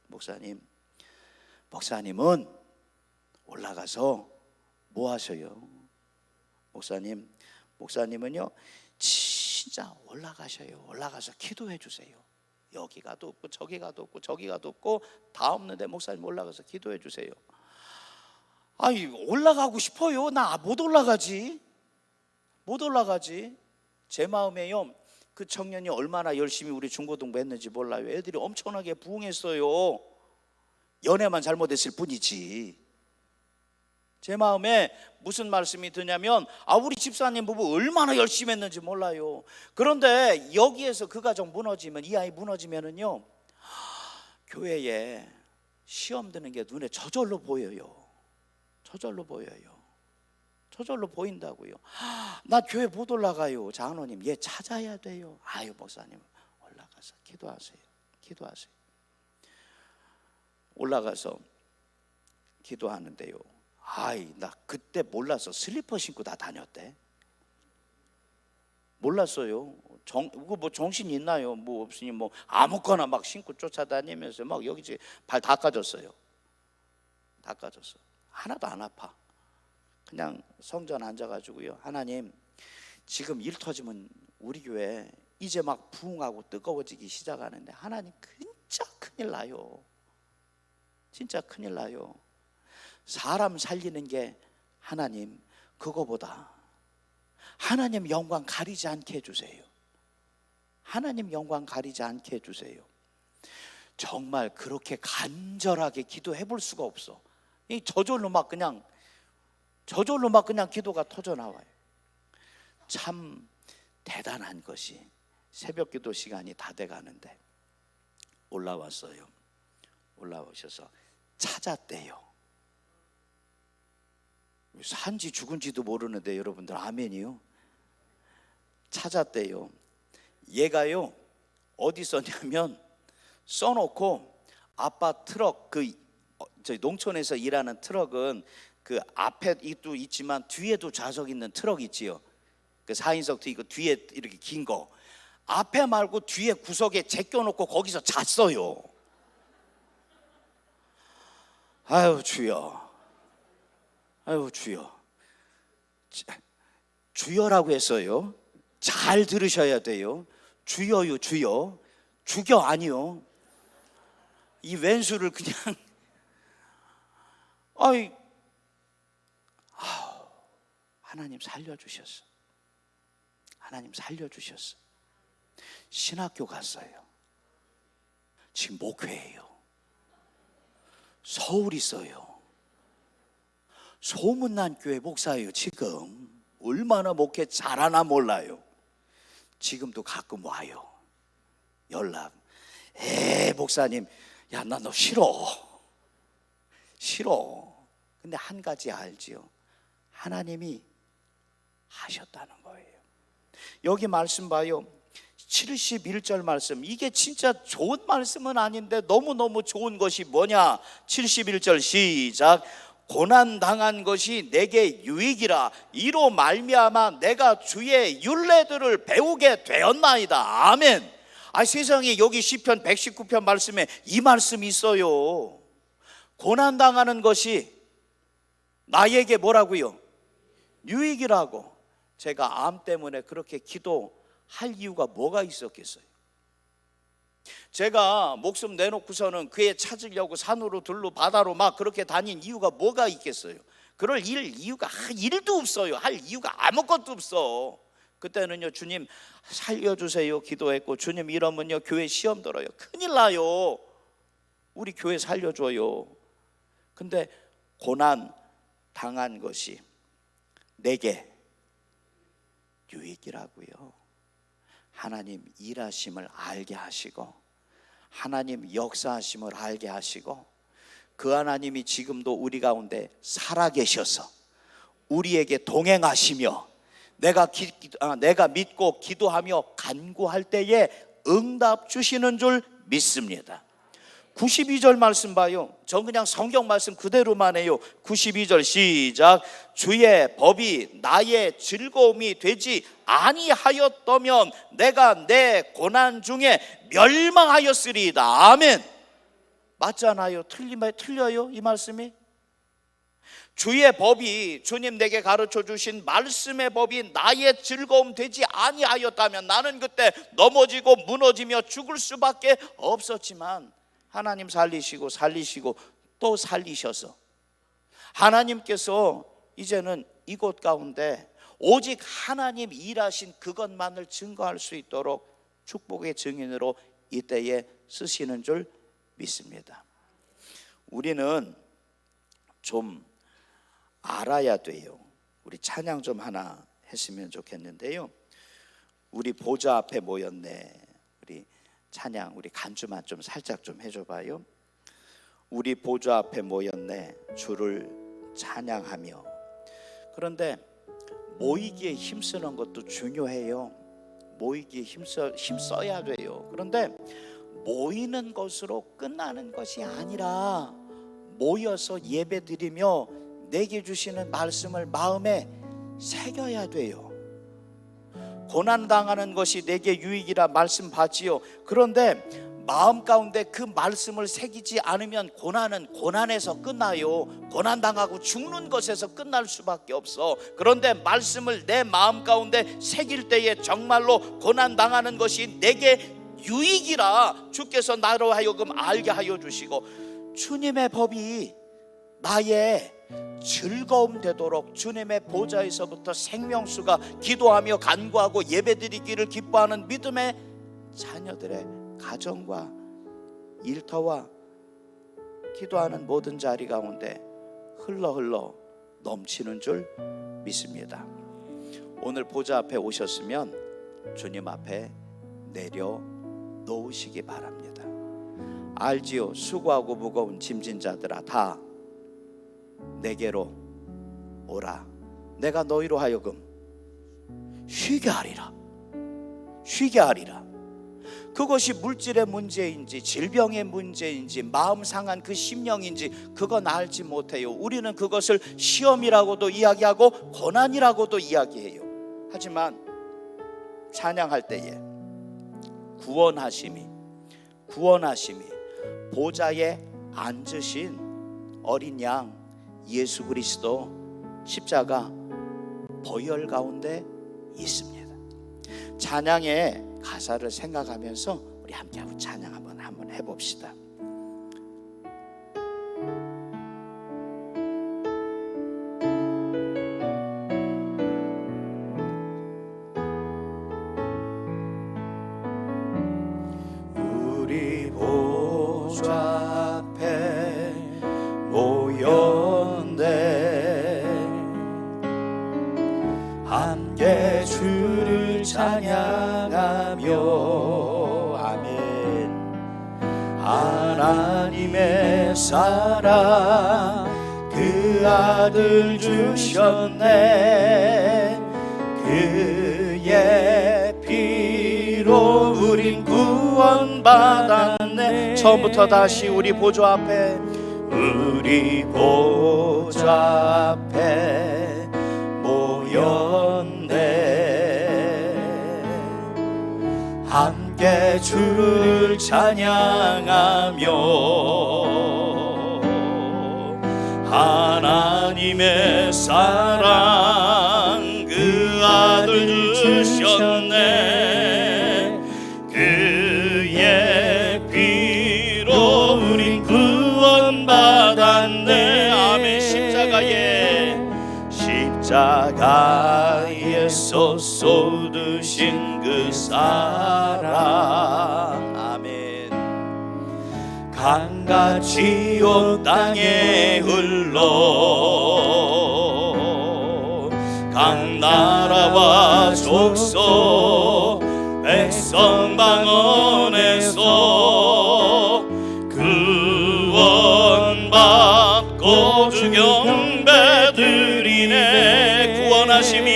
목사님은 올라가서 뭐 하셔요? 목사님은요 진짜 올라가셔요. 올라가서 기도해 주세요. 여기 가도 없고 저기 가도 없고 다 없는데 목사님 올라가서 기도해 주세요. 올라가고 싶어요. 나 못 올라가지. 제 마음에요, 그 청년이 얼마나 열심히 우리 중고등부 했는지 몰라요. 애들이 엄청나게 부흥했어요. 연애만 잘못했을 뿐이지. 제 마음에 무슨 말씀이 드냐면, 우리 집사님 부부 얼마나 열심히 했는지 몰라요. 그런데 여기에서 그 가정 무너지면, 이 아이 무너지면은요, 교회에 시험 드는 게 눈에 저절로 보여요. 저절로 보인다고요. 나 교회 못 올라가요. 장로님, 얘 찾아야 돼요. 목사님 올라가서 기도하세요. 올라가서 기도하는데요, 나 그때 몰라서 슬리퍼 신고 다 다녔대. 몰랐어요. 그거 뭐 정신 있나요? 뭐 없으니 뭐 아무거나 막 신고 쫓아다니면서 막 여기저기 발 다 까졌어요. 하나도 안 아파. 그냥 성전 앉아가지고요, 하나님 지금 일 터지면 우리 교회 이제 막 부흥하고 뜨거워지기 시작하는데 하나님 진짜 큰일 나요. 사람 살리는 게 하나님, 그거보다 하나님 영광 가리지 않게 해주세요. 정말 그렇게 간절하게 기도해 볼 수가 없어. 저절로 막 그냥 기도가 터져 나와요. 참 대단한 것이, 새벽 기도 시간이 다 돼 가는데 올라와서요, 올라오셔서 찾았대요. 산지 죽은지도 모르는데 여러분들 아멘이요. 찾았대요. 얘가요 어디 썼냐면, 써놓고 아빠 트럭, 저희 농촌에서 일하는 트럭은 그 앞에도 있지만 뒤에도 좌석 있는 트럭 있지요. 그 4인석도 있고 뒤에 이렇게 긴 거, 앞에 말고 뒤에 구석에 제껴놓고 거기서 잤어요. 주여라고 했어요. 잘 들으셔야 돼요. 주여요, 주여. 죽여 아니요. 이 왼수를 그냥 하나님 살려주셨어. 신학교 갔어요. 지금 목회예요. 서울 있어요. 소문난 교회 목사예요. 지금 얼마나 목회 잘하나 몰라요. 지금도 가끔 와요. 연락. 목사님, 야, 나 너 싫어. 근데 한 가지 알지요. 하나님이 하셨다는 거예요. 여기 말씀 봐요. 71절 말씀. 이게 진짜 좋은 말씀은 아닌데 너무너무 좋은 것이 뭐냐? 71절 시작. 고난 당한 것이 내게 유익이라. 이로 말미암아 내가 주의 율례들을 배우게 되었나이다. 아멘. 세상에 여기 시편 119편 말씀에 이 말씀이 있어요. 고난 당하는 것이 나에게 뭐라고요? 유익이라고. 제가 암 때문에 그렇게 기도할 이유가 뭐가 있었겠어요? 제가 목숨 내놓고서는 그 애 찾으려고 산으로 들로 바다로 막 그렇게 다닌 이유가 뭐가 있겠어요? 그럴 이유가 일도 없어요. 할 이유가 아무것도 없어. 그때는요, 주님 살려주세요 기도했고, 주님 이러면요 교회 시험 들어요. 큰일 나요. 우리 교회 살려줘요. 근데 고난 당한 것이 내게 유익이라고요. 하나님 일하심을 알게 하시고, 하나님 역사하심을 알게 하시고, 그 하나님이 지금도 우리 가운데 살아계셔서 우리에게 동행하시며, 내가 믿고 기도하며 간구할 때에 응답 주시는 줄 믿습니다. 92절 말씀 봐요. 전 그냥 성경 말씀 그대로만 해요. 92절 시작. 주의 법이 나의 즐거움이 되지 아니하였다면 내가 내 고난 중에 멸망하였으리이다. 아멘. 맞잖아요. 틀려요 이 말씀이? 주의 법이, 주님 내게 가르쳐 주신 말씀의 법이 나의 즐거움 되지 아니하였다면 나는 그때 넘어지고 무너지며 죽을 수밖에 없었지만, 하나님 살리시고 또 살리셔서 하나님께서 이제는 이곳 가운데 오직 하나님 일하신 그것만을 증거할 수 있도록 축복의 증인으로 이때에 쓰시는 줄 믿습니다. 우리는 좀 알아야 돼요. 우리 찬양 좀 하나 했으면 좋겠는데요. 우리 보좌 앞에 모였네. 우리 찬양, 우리 간주만 좀 살짝 좀 해줘봐요. 우리 보좌 앞에 모였네. 주를 찬양하며. 그런데 모이기에 힘쓰는 것도 중요해요. 모이기에 힘써야 돼요. 그런데 모이는 것으로 끝나는 것이 아니라 모여서 예배드리며 내게 주시는 말씀을 마음에 새겨야 돼요. 고난당하는 것이 내게 유익이라 말씀 받지요. 그런데 마음 가운데 그 말씀을 새기지 않으면 고난은 고난에서 끝나요. 고난당하고 죽는 것에서 끝날 수밖에 없어. 그런데 말씀을 내 마음 가운데 새길 때에 정말로 고난당하는 것이 내게 유익이라 주께서 나로 하여금 알게 하여 주시고, 주님의 법이 나의 즐거움 되도록 주님의 보좌에서부터 생명수가 기도하며 간구하고 예배드리기를 기뻐하는 믿음의 자녀들의 가정과 일터와 기도하는 모든 자리 가운데 흘러 넘치는 줄 믿습니다. 오늘 보좌 앞에 오셨으면 주님 앞에 내려 놓으시기 바랍니다. 알지요? 수고하고 무거운 짐진 자들아 다 내게로 오라. 내가 너희로 하여금 쉬게 하리라. 그것이 물질의 문제인지 질병의 문제인지 마음 상한 그 심령인지 그건 알지 못해요. 우리는 그것을 시험이라고도 이야기하고 고난이라고도 이야기해요. 하지만 찬양할 때에 구원하심이 보좌에 앉으신 어린 양 예수 그리스도 십자가 보혈 가운데 있습니다. 찬양의 가사를 생각하면서 우리 함께하고 찬양 한번 해봅시다. 우리 보좌 앞에 찬양하며 아멘. 하나님의 사랑 그 아들 주셨네. 그의 피로 우린 구원받았네. 처음부터 다시 우리 보좌 앞에, 우리 보좌 앞에 모였네. 함께 주를 찬양하며 하나님의 사랑 그 아들 주셨네. 그의 피로 우린 구원받았네. 아멘. 십자가에서 쏟으신 그 사랑 아멘. 강같이 온 땅에 흘러 각 나라와 족속 백성 방언에서 구원받고 주 경배드리네. 구원하심이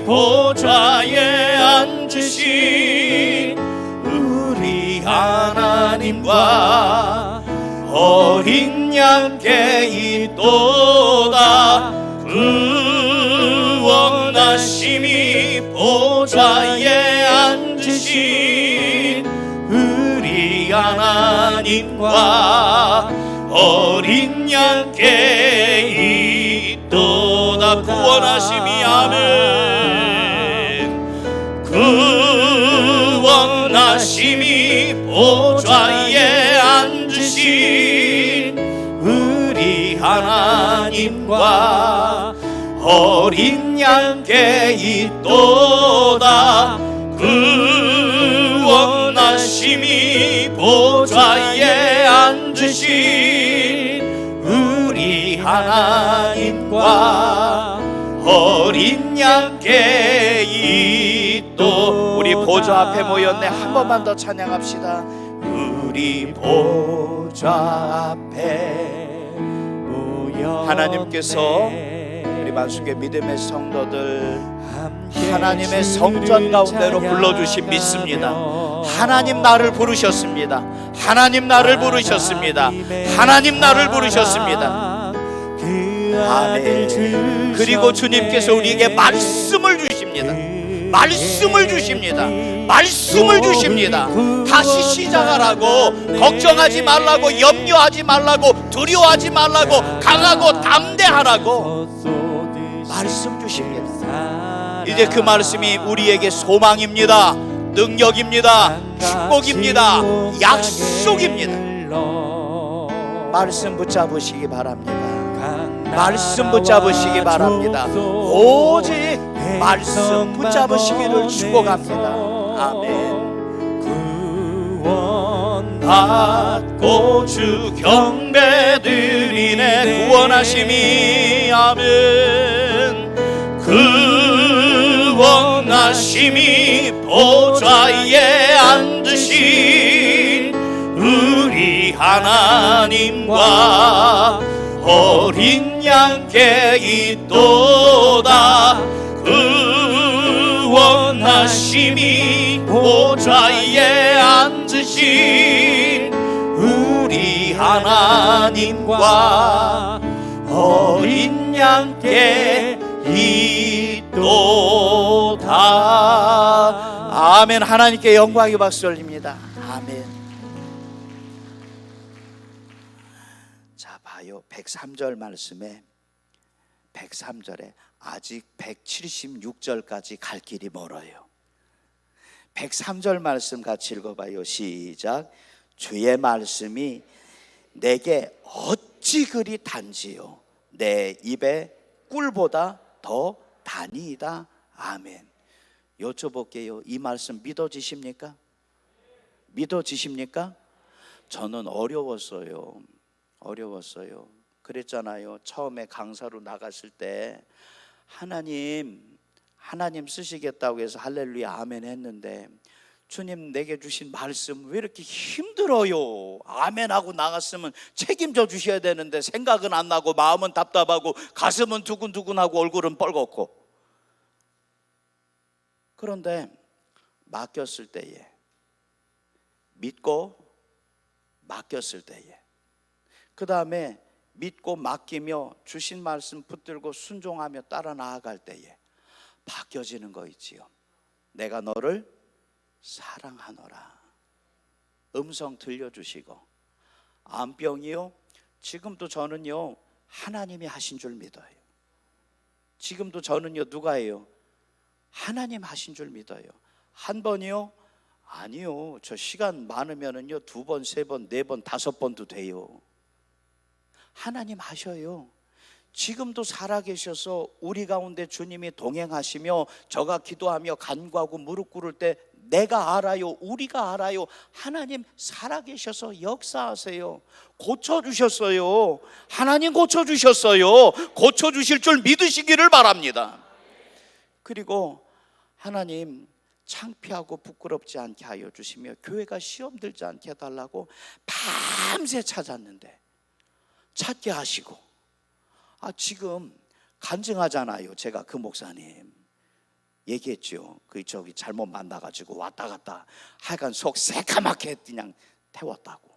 보좌에 앉으신 우리 하나님과 어린 양께 있도다. 구원하심이 보좌에 앉으신 우리 하나님과 어린 양께 있도다. 구원하심이 아멘. 구원하심이 보좌에 앉으신 우리 하나님과 어린 양께 있도다. 구원하심이 보좌에 앉으신 우리 하나님과 어린 양께 있도. 우리 보좌 앞에 모였네. 한 번만 더 찬양합시다. 우리 보좌 앞에 모여 하나님께서 우리 만수교 믿음의 성도들 하나님의 성전 가운데로 불러주신 믿습니다. 하나님 나를 부르셨습니다. 하나님 나를 부르셨습니다. 하나님 나를 부르셨습니다. 아멘. 그리고 주님께서 우리에게 말씀을 주십니다. 말씀을 주십니다. 말씀을 주십니다. 다시 시작하라고, 걱정하지 말라고, 염려하지 말라고, 두려워하지 말라고, 강하고 담대하라고 말씀 주십니다. 이제 그 말씀이 우리에게 소망입니다. 능력입니다. 축복입니다. 약속입니다. 말씀 붙잡으시기 바랍니다. 말씀 붙잡으시기 바랍니다. 오직 말씀 붙잡으시기를 축복합니다. 아멘. 구원받고 주 경배드리네. 구원하심이 아멘. 구원하심이 보좌에 앉으신 우리 하나님과 어린 양께 있도다. 구원하심이 보좌에 앉으신 우리 하나님과 어린 양께 있도다. 아멘. 하나님께 영광의 박수 올립니다. 아멘. 자, 봐요. 103절 말씀에 103절에 아직 176절까지 갈 길이 멀어요. 103절 말씀 같이 읽어봐요. 시작. 주의 말씀이 내게 어찌 그리 단지요 내 입에 꿀보다 더 단이다. 아멘. 여쭤볼게요. 이 말씀 믿어지십니까? 믿어지십니까? 저는 어려웠어요. 그랬잖아요. 처음에 강사로 나갔을 때 하나님 쓰시겠다고 해서 할렐루야 아멘 했는데 주님 내게 주신 말씀 왜 이렇게 힘들어요? 아멘 하고 나갔으면 책임져 주셔야 되는데 생각은 안 나고 마음은 답답하고 가슴은 두근두근하고 얼굴은 뻘겋고. 그런데 맡겼을 때에, 믿고 맡겼을 때에, 그 다음에 믿고 맡기며 주신 말씀 붙들고 순종하며 따라 나아갈 때에 바뀌어지는 거 있지요. 내가 너를 사랑하노라. 음성 들려주시고, 암병이요, 지금도 저는요 하나님이 하신 줄 믿어요. 지금도 저는요 누가 해요? 하나님 하신 줄 믿어요. 한 번이요? 아니요. 저 시간 많으면은요 2번, 3번, 4번, 5번도 돼요. 하나님 하셔요. 지금도 살아계셔서 우리 가운데 주님이 동행하시며 저가 기도하며 간구하고 무릎 꿇을 때 내가 알아요, 우리가 알아요. 하나님 살아계셔서 역사하세요. 고쳐주셨어요. 하나님 고쳐주셨어요. 고쳐주실 줄 믿으시기를 바랍니다. 그리고 하나님 창피하고 부끄럽지 않게 하여 주시며 교회가 시험 들지 않게 해달라고 밤새 찾았는데 찾게 하시고, 지금 간증하잖아요. 제가 그 목사님 얘기했죠. 저기 잘못 만나가지고 왔다 갔다 하여간 속 새까맣게 그냥 태웠다고.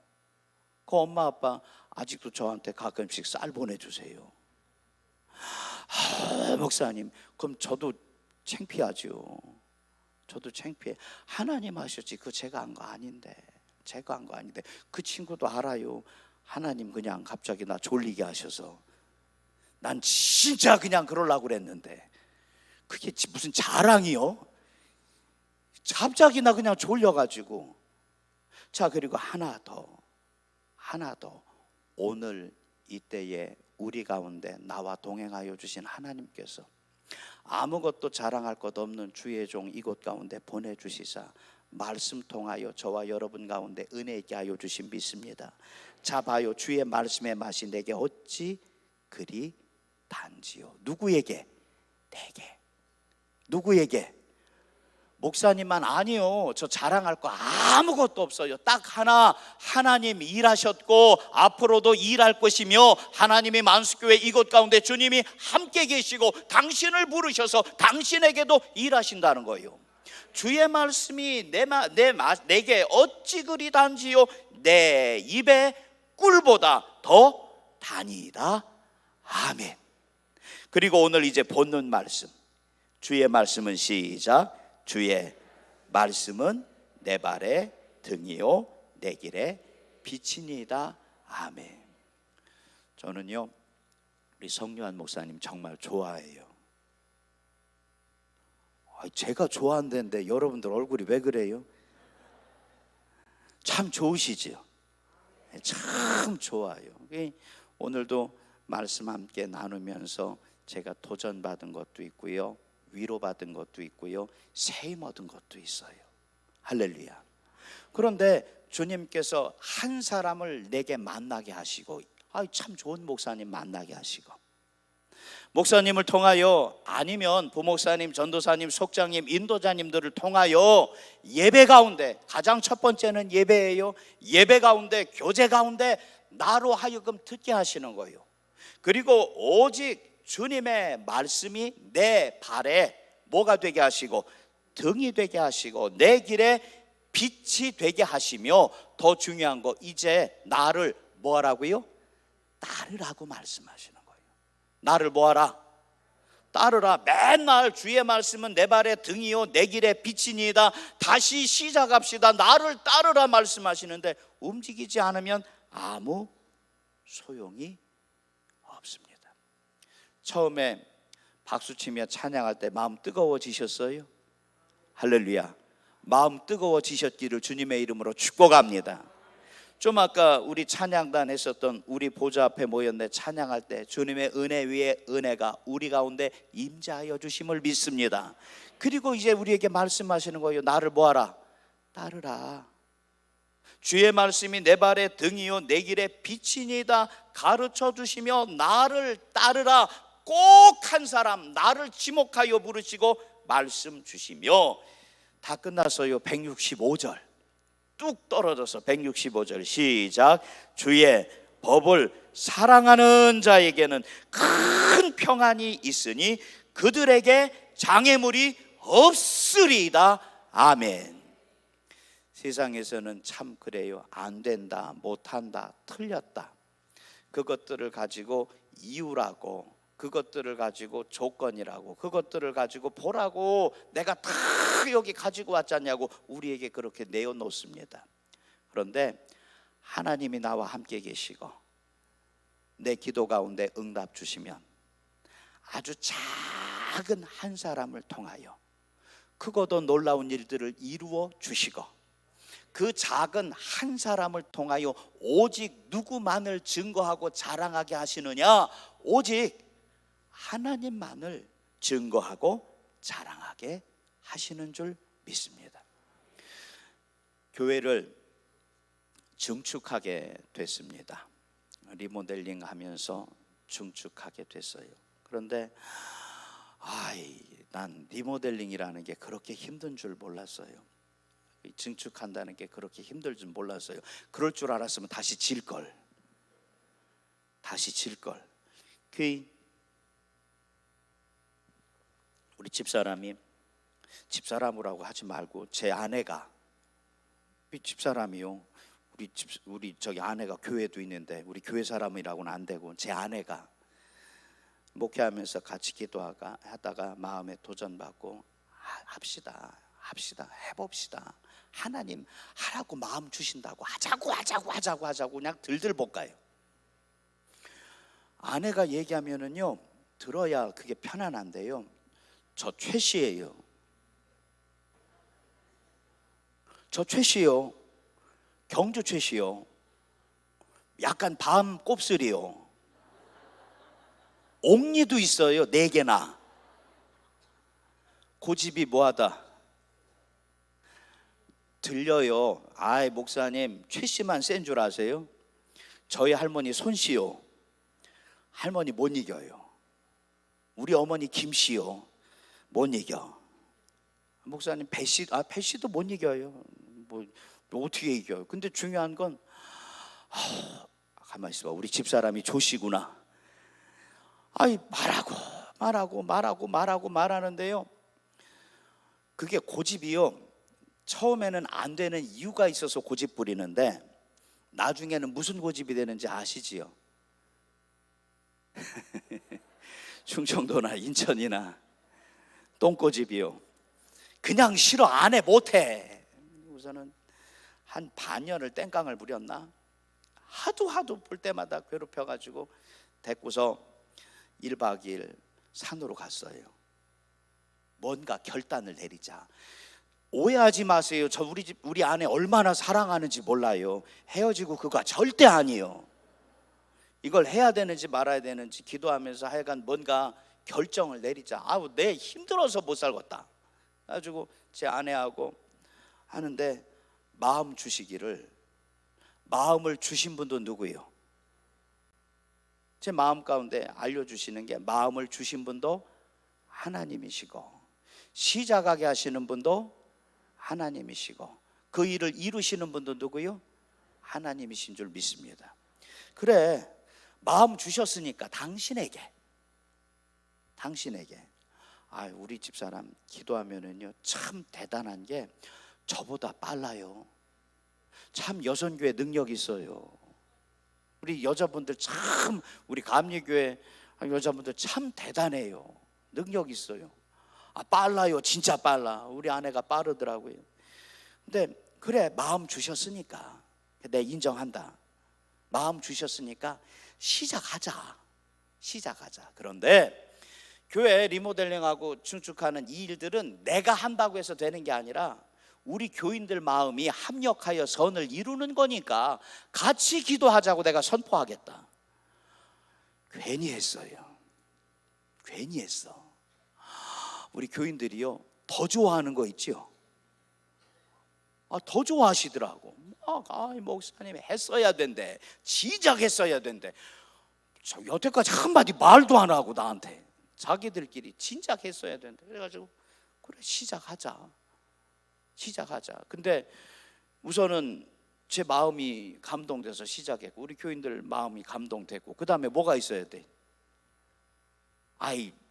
그 엄마 아빠 아직도 저한테 가끔씩 쌀 보내주세요. 목사님, 그럼 저도 창피하죠. 저도 창피해. 하나님 하셨지 그거 제가 한 거 아닌데. 그 친구도 알아요. 하나님 그냥 갑자기 나 졸리게 하셔서 난 진짜 그냥 그러려고 그랬는데 그게 무슨 자랑이요? 갑자기 나 그냥 졸려가지고. 자, 그리고 하나 더 오늘 이때에 우리 가운데 나와 동행하여 주신 하나님께서 아무것도 자랑할 것 없는 주의 종 이곳 가운데 보내주시사 말씀 통하여 저와 여러분 가운데 은혜 있게 하여 주신 믿습니다. 자 봐요, 주의 말씀의 맛이 내게 어찌 그리 단지요. 누구에게? 내게. 누구에게? 목사님만. 아니요, 저 자랑할 거 아무것도 없어요. 딱 하나, 하나님 일하셨고 앞으로도 일할 것이며 하나님이 만수교회 이곳 가운데 주님이 함께 계시고 당신을 부르셔서 당신에게도 일하신다는 거예요. 주의 말씀이 내게 어찌 그리 단지요. 내 입에 꿀보다 더 단이다. 아멘. 그리고 오늘 이제 본문 말씀, 주의 말씀은 시작. 주의 말씀은 내 발의 등이요 내 길의 빛이니이다. 아멘. 저는요 우리 성유한 목사님 정말 좋아해요. 제가 좋아한다는데 여러분들 얼굴이 왜 그래요? 참 좋으시지요. 참 좋아요. 오늘도 말씀 함께 나누면서 제가 도전받은 것도 있고요, 위로받은 것도 있고요, 세임 얻은 것도 있어요. 할렐루야. 그런데 주님께서 한 사람을 내게 만나게 하시고, 참 좋은 목사님 만나게 하시고, 목사님을 통하여 아니면 부목사님, 전도사님, 속장님, 인도자님들을 통하여 예배 가운데, 가장 첫 번째는 예배예요. 예배 가운데, 교제 가운데 나로 하여금 듣게 하시는 거예요. 그리고 오직 주님의 말씀이 내 발에 뭐가 되게 하시고 등이 되게 하시고 내 길에 빛이 되게 하시며, 더 중요한 거, 이제 나를 뭐 하라고요? 따르라고 말씀하시는 거예요. 나를 뭐 하라? 따르라. 맨날 주의 말씀은 내 발의 등이요 내 길의 빛이니이다. 다시 시작합시다. 나를 따르라 말씀하시는데 움직이지 않으면 아무 소용이 없습니다. 처음에 박수치며 찬양할 때 마음 뜨거워지셨어요? 할렐루야. 마음 뜨거워지셨기를 주님의 이름으로 축복합니다. 좀 아까 우리 찬양단 했었던 우리 보좌 앞에 모였는데 찬양할 때 주님의 은혜 위에 은혜가 우리 가운데 임재하여 주심을 믿습니다. 그리고 이제 우리에게 말씀하시는 거예요. 나를 뭐하라? 따르라. 주의 말씀이 내 발의 등이요 내 길의 빛이니이다. 가르쳐 주시며 나를 따르라. 꼭 한 사람 나를 지목하여 부르시고 말씀 주시며. 다 끝났어요. 165절 뚝 떨어져서 165절 시작. 주의 법을 사랑하는 자에게는 큰 평안이 있으니 그들에게 장애물이 없으리이다. 아멘. 세상에서는 참 그래요. 안 된다, 못한다, 틀렸다, 그것들을 가지고 이유라고, 그것들을 가지고 조건이라고, 그것들을 가지고 보라고 내가 다 여기 가지고 왔잖냐고 우리에게 그렇게 내어놓습니다. 그런데 하나님이 나와 함께 계시고 내 기도 가운데 응답 주시면 아주 작은 한 사람을 통하여 크고도 놀라운 일들을 이루어 주시고, 그 작은 한 사람을 통하여 오직 누구만을 증거하고 자랑하게 하시느냐? 오직 하나님만을 증거하고 자랑하게 하시는 줄 믿습니다. 교회를 증축하게 됐습니다. 리모델링 하면서 증축하게 됐어요. 그런데 난 리모델링이라는 게 그렇게 힘든 줄 몰랐어요. 증축한다는 게 그렇게 힘들 줄 몰랐어요. 그럴 줄 알았으면 다시 질걸. 우리 집사람이라고 하지 말고 제 아내가, 집사람이요, 우리 저기 아내가 교회도 있는데 우리 교회 사람이라고는 안 되고 제 아내가 목회하면서 같이 기도하다가 마음에 도전받고 합시다, 해봅시다. 하나님 하라고 마음 주신다고 하자고 그냥 들들 볶아요. 아내가 얘기하면은요 들어야 그게 편안한데요, 저 최씨예요. 경주 최씨요. 약간 밤 곱슬이요. 옥리도 있어요. 4개나. 고집이 뭐하다. 들려요. 목사님 최씨만 센 줄 아세요? 저희 할머니 손씨요. 할머니 못 이겨요. 우리 어머니 김씨요. 못 이겨. 목사님 배씨도 못 이겨요. 뭐 어떻게 이겨요? 근데 중요한 건 가만히 있어봐. 우리 집사람이 조씨구나. 말하는데요, 그게 고집이요, 처음에는 안 되는 이유가 있어서 고집 부리는데 나중에는 무슨 고집이 되는지 아시지요? 충청도나 인천이나 똥고집이요. 그냥 싫어, 안 해, 못해. 우선은 한 반년을 땡깡을 부렸나? 하도 볼 때마다 괴롭혀가지고 데리고서 1박 2일 산으로 갔어요. 뭔가 결단을 내리자. 오해하지 마세요. 우리 아내 얼마나 사랑하는지 몰라요. 헤어지고 그거 절대 아니에요. 이걸 해야 되는지 말아야 되는지 기도하면서 하여간 뭔가 결정을 내리자. 내 힘들어서 못 살겠다. 그래가지고 제 아내하고 하는데 마음을 주신 분도 누구예요? 제 마음 가운데 알려주시는 게 마음을 주신 분도 하나님이시고 시작하게 하시는 분도 하나님이시고 그 일을 이루시는 분도 누구요? 하나님이신 줄 믿습니다. 그래, 마음 주셨으니까 당신에게 우리 집사람 기도하면은요 참 대단한 게 저보다 빨라요. 참 여선교회 능력 있어요. 우리 여자분들 참, 우리 감리교회 여자분들 참 대단해요. 능력 있어요. 빨라요. 진짜 빨라. 우리 아내가 빠르더라고요. 근데 그래, 마음 주셨으니까 내 인정한다. 마음 주셨으니까 시작하자. 그런데 교회 리모델링하고 증축하는 이 일들은 내가 한다고 해서 되는 게 아니라 우리 교인들 마음이 합력하여 선을 이루는 거니까 같이 기도하자고 내가 선포하겠다. 괜히 했어요. 우리 교인들이요 더 좋아하는 거 있죠. 더 좋아하시더라고. 목사님 했어야 된대, 시작했어야 된대. 여태까지 한마디 말도 안 하고 나한테 자기들끼리 진작 했어야 된대. 그래가지고 그래 시작하자. 근데 우선은 제 마음이 감동돼서 시작했고 우리 교인들 마음이 감동됐고 그 다음에 뭐가 있어야 돼?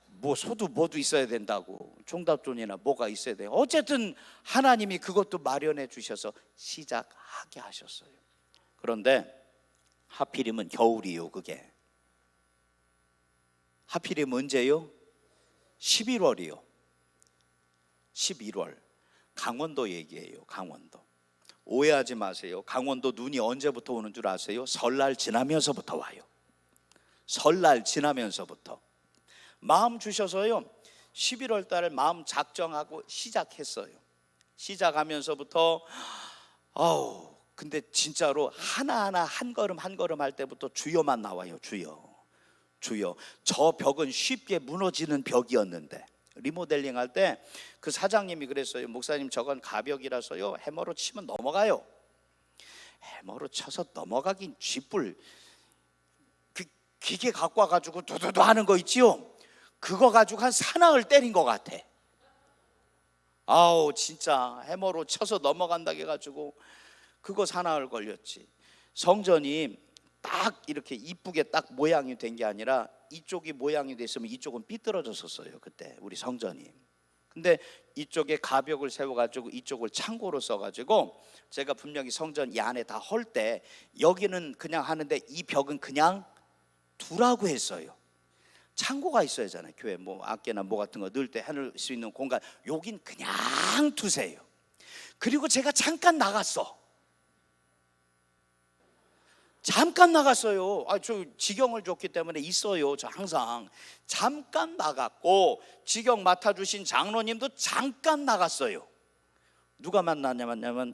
뭐 소도 뭐도 있어야 된다고, 종답존이나 뭐가 있어야 돼. 어쨌든 하나님이 그것도 마련해 주셔서 시작하게 하셨어요. 그런데 하필이면 겨울이요. 그게 하필이면 언제요? 11월이요 11월 강원도 얘기예요. 강원도. 오해하지 마세요. 강원도 눈이 언제부터 오는 줄 아세요? 설날 지나면서부터 와요. 설날 지나면서부터. 마음 주셔서요 11월 달 마음 작정하고 시작했어요. 시작하면서부터 근데 진짜로 하나하나 한 걸음 한 걸음 할 때부터 주여만 나와요. 주여. 저 벽은 쉽게 무너지는 벽이었는데 리모델링 할 때 그 사장님이 그랬어요. 목사님 저건 가벽이라서요 해머로 치면 넘어가요. 해머로 쳐서 넘어가긴 쥐뿔 그 기계 갖고 와가지고 두두두 하는 거 있지요. 그거 가지고 한 사나흘 때린 것 같아. 진짜 해머로 쳐서 넘어간다 해가지고 그거 사나흘 걸렸지. 성전이 딱 이렇게 이쁘게 딱 모양이 된 게 아니라 이쪽이 모양이 됐으면 이쪽은 삐뚤어졌었어요. 그때 우리 성전이. 근데 이쪽에 가벽을 세워가지고 이쪽을 창고로 써가지고 제가 분명히 성전 이 안에 다 헐 때 여기는 그냥 하는데 이 벽은 그냥 두라고 했어요. 창고가 있어야 하잖아요. 교회 뭐 악기나 뭐 같은 거 넣을 때 해놓을 수 있는 공간, 여긴 그냥 두세요. 그리고 제가 잠깐 나갔어요. 저 지경을 줬기 때문에 있어요. 저 항상 잠깐 나갔고 지경 맡아주신 장로님도 잠깐 나갔어요. 누가 만나냐면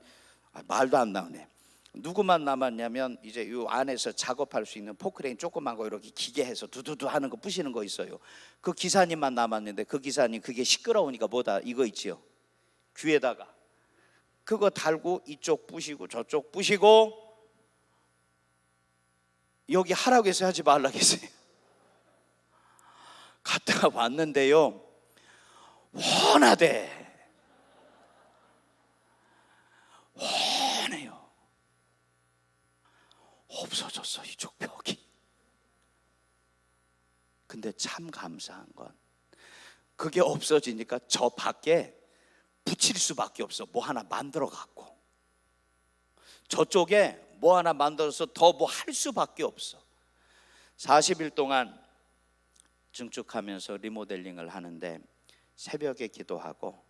말도 안 나오네. 누구만 남았냐면 이제 이 안에서 작업할 수 있는 포크레인 조그만 거 이렇게 기계해서 두두두 하는 거 부시는 거 있어요. 그 기사님만 남았는데 그 기사님 그게 시끄러우니까 뭐다 이거 있지요. 귀에다가 그거 달고 이쪽 부시고 저쪽 부시고 여기 하라고 해서 하지 말라고 했어요. 갔다가 왔는데요 훤하대. 훤해요. 없어졌어 이쪽 벽이. 근데 참 감사한 건 그게 없어지니까 저 밖에 붙일 수밖에 없어. 뭐 하나 만들어 갖고 저쪽에 뭐 하나 만들어서 더 뭐 할 수밖에 없어. 40일 동안 증축하면서 리모델링을 하는데 새벽에 기도하고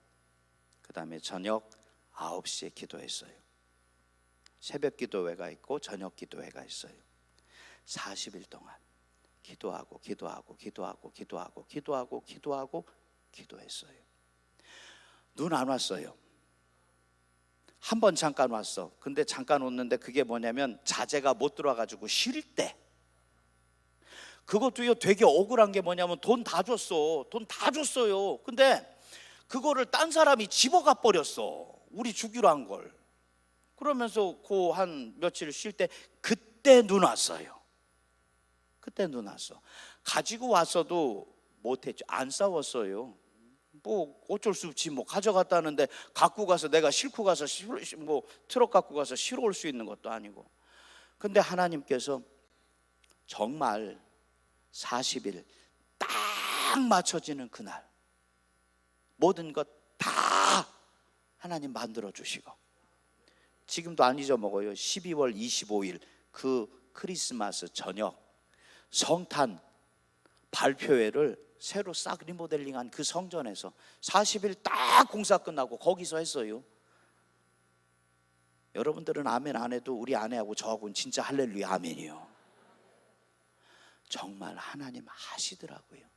그 다음에 저녁 9시에 기도했어요. 새벽 기도회가 있고 저녁 기도회가 있어요. 40일 동안 기도하고 기도했어요. 눈 안 왔어요. 한 번 잠깐 왔어. 근데 잠깐 왔는데 그게 뭐냐면 자재가 못 들어와가지고 쉴 때. 그것도요 되게 억울한 게 뭐냐면 돈 다 줬어요. 근데 그거를 딴 사람이 집어가 버렸어. 우리 주기로 한 걸. 그러면서 그 한 며칠 쉴 때 그때 눈 왔어요. 그때 눈 왔어. 가지고 왔어도 못했죠. 안 싸웠어요. 뭐 어쩔 수 없지. 뭐 가져갔다는데 갖고 가서 내가 싣고 가서 뭐 트럭 갖고 가서 실어 올 수 있는 것도 아니고. 근데 하나님께서 정말 40일 딱 맞춰지는 그날 모든 것 다 하나님 만들어 주시고 지금도 안 잊어먹어요. 12월 25일 그 크리스마스 저녁 성탄 발표회를 새로 싹 리모델링한 그 성전에서 40일 딱 공사 끝나고 거기서 했어요. 여러분들은 아멘 안 해도 우리 아내하고 저하고는 진짜 할렐루야 아멘이요. 정말 하나님 하시더라고요.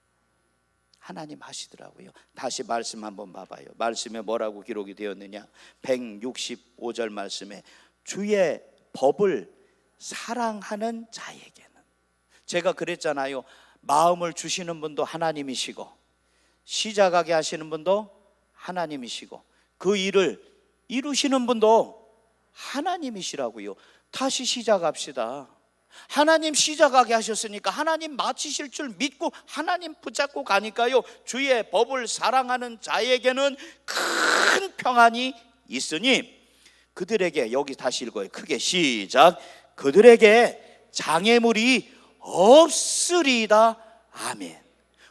다시 말씀 한번 봐봐요. 말씀에 뭐라고 기록이 되었느냐. 165절 말씀에 주의 법을 사랑하는 자에게는. 제가 그랬잖아요. 마음을 주시는 분도 하나님이시고 시작하게 하시는 분도 하나님이시고 그 일을 이루시는 분도 하나님이시라고요. 다시 시작합시다. 하나님 시작하게 하셨으니까 하나님 마치실 줄 믿고 하나님 붙잡고 가니까요, 주의 법을 사랑하는 자에게는 큰 평안이 있으니 그들에게, 여기 다시 읽어요. 크게 시작. 그들에게 장애물이 없으리이다. 아멘.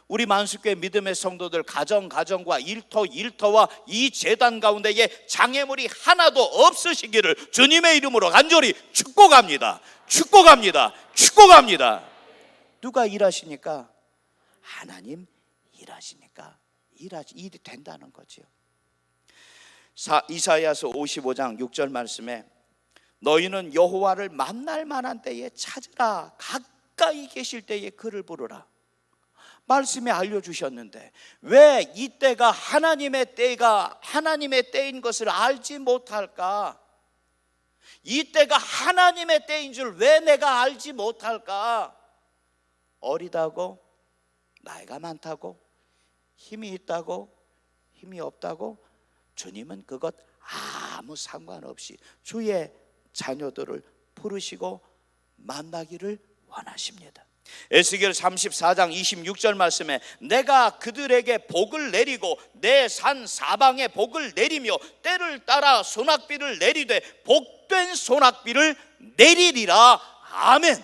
우리 만수교회 믿음의 성도들 가정과 일터와 이 재단 가운데에 장애물이 하나도 없으시기를 주님의 이름으로 간절히 축복합니다. 축복합니다. 누가 일하시니까? 하나님 일하시니까 일이 된다는 거죠. 이사야서 55장 6절 말씀에 너희는 여호와를 만날 만한 때에 찾으라, 가까이 계실 때에 그를 부르라. 말씀에 알려주셨는데 왜 이때가 하나님의 때인 것을 알지 못할까? 이때가 하나님의 때인 줄 왜 내가 알지 못할까? 어리다고, 나이가 많다고, 힘이 있다고, 힘이 없다고, 주님은 그것 아무 상관없이 주의 자녀들을 부르시고 만나기를 원하십니다. 에스겔 34장 26절 말씀에 내가 그들에게 복을 내리고 내 산 사방에 복을 내리며 때를 따라 소낙비를 내리되 복된 소낙비를 내리리라. 아멘.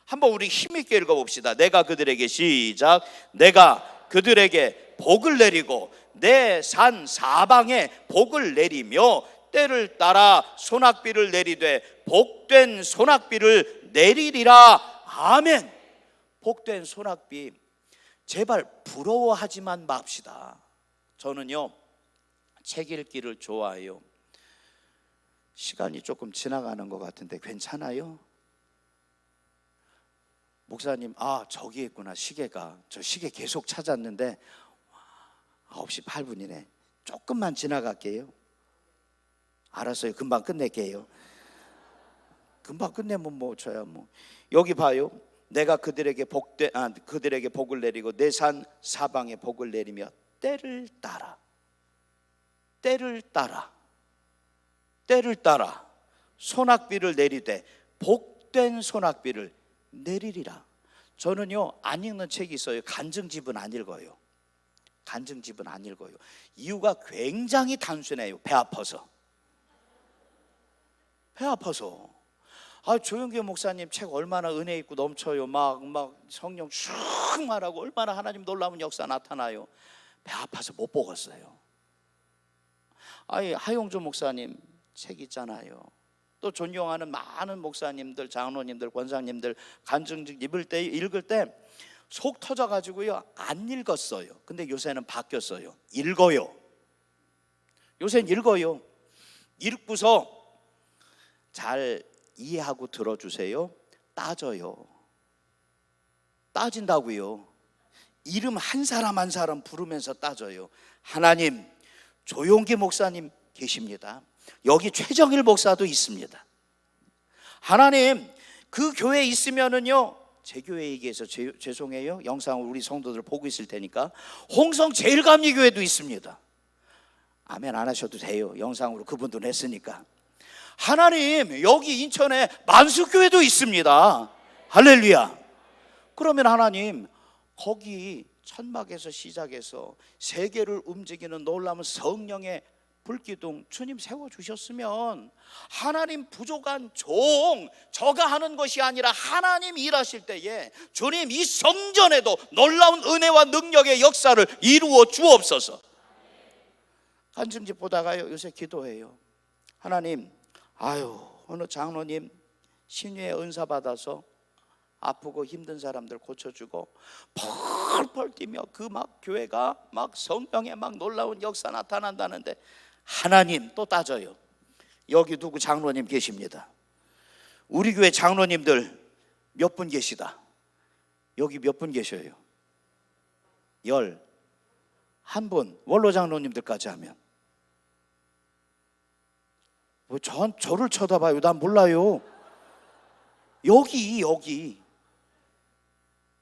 한번 우리 힘있게 읽어봅시다. 내가 그들에게, 시작. 내가 그들에게 복을 내리고 내 산 사방에 복을 내리며 때를 따라 소낙비를 내리되 복된 소낙비를 내리리라. 아멘. 복된 소낙비. 제발 부러워하지만 맙시다. 저는요, 책 읽기를 좋아해요. 시간이 조금 지나가는 것 같은데 괜찮아요? 목사님, 저기 있구나, 시계가. 저 시계 계속 찾았는데 9시 8분이네 조금만 지나갈게요. 알았어요. 금방 끝낼게요. 금방 끝내면 뭐 저야 뭐. 여기 봐요. 내가 그들에게 복을 내리고 내 산 사방에 복을 내리며 때를 따라 소낙비를 내리되 복된 소낙비를 내리리라. 저는요, 안 읽는 책이 있어요. 간증집은 안 읽어요. 이유가 굉장히 단순해요. 배 아파서. 조영규 목사님 책 얼마나 은혜 있고 넘쳐요. 막 성령 충만하고 얼마나 하나님 놀라운 역사 나타나요. 배 아파서 못 보겠어요. 하용조 목사님 책 있잖아요. 또 존경하는 많은 목사님들, 장로님들, 권사님들 간증집 읽을 때 속 터져가지고요 안 읽었어요. 근데 요새는 바뀌었어요. 요새는 읽어요. 읽고서 잘 이해하고 들어주세요. 따진다고요. 이름 한 사람 한 사람 부르면서 따져요. 하나님, 조용기 목사님 계십니다. 여기 최정일 목사도 있습니다. 하나님, 그 교회에 있으면은요, 제 교회 얘기해서 죄송해요. 영상을 우리 성도들 보고 있을 테니까 홍성 제일감리교회도 있습니다. 아멘 안 하셔도 돼요. 영상으로 그분도 냈으니까. 하나님, 여기 인천에 만수교회도 있습니다. 할렐루야. 그러면 하나님, 거기 천막에서 시작해서 세계를 움직이는 놀라운 성령의 불기둥 주님 세워주셨으면 하나님 부족한 저가 하는 것이 아니라 하나님 일하실 때에 주님 이 성전에도 놀라운 은혜와 능력의 역사를 이루어 주옵소서. 간증집 보다가요 요새 기도해요. 하나님, 어느 장로님 신유의 은사 받아서 아프고 힘든 사람들 고쳐주고 펄펄 뛰며 그 막 교회가 막 성령의 막 놀라운 역사 나타난다는데 하나님 또 따져요. 여기 누구 장로님 계십니다. 우리 교회 장로님들 몇 분 계시다. 여기 몇 분 계셔요? 11분. 원로 장로님들까지 하면 뭐 저를 쳐다봐요. 난 몰라요. 여기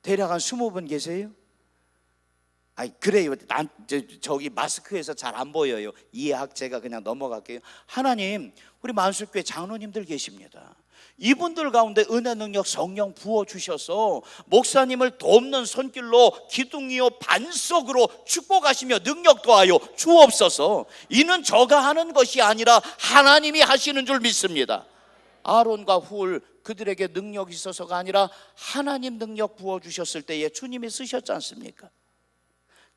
대략 한 20분 계세요? 아이 그래요. 저기 마스크에서 잘 안 보여요. 이해학 제가 그냥 넘어갈게요. 하나님, 우리 만수교회 장로님들 계십니다. 이분들 가운데 은혜 능력 성령 부어 주셔서 목사님을 돕는 손길로 기둥이요 반석으로 축복하시며 능력 더하여 주옵소서. 이는 저가 하는 것이 아니라 하나님이 하시는 줄 믿습니다. 아론과 훌 그들에게 능력이 있어서가 아니라 하나님 능력 부어 주셨을 때에 주님이 쓰셨지 않습니까?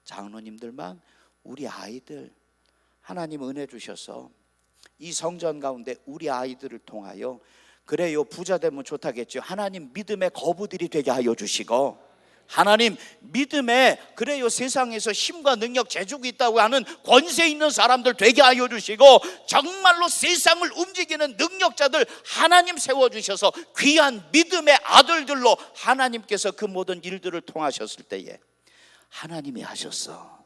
장로님들만 우리 아이들 하나님 은혜 주셔서 이 성전 가운데 우리 아이들을 통하여 그래요 부자 되면 좋다겠죠. 하나님 믿음의 거부들이 되게 하여 주시고 하나님 믿음에 그래요 세상에서 힘과 능력 재주가 있다고 하는 권세 있는 사람들 되게 하여 주시고 정말로 세상을 움직이는 능력자들 하나님 세워주셔서 귀한 믿음의 아들들로 하나님께서 그 모든 일들을 통하셨을 때에 하나님이 하셨어.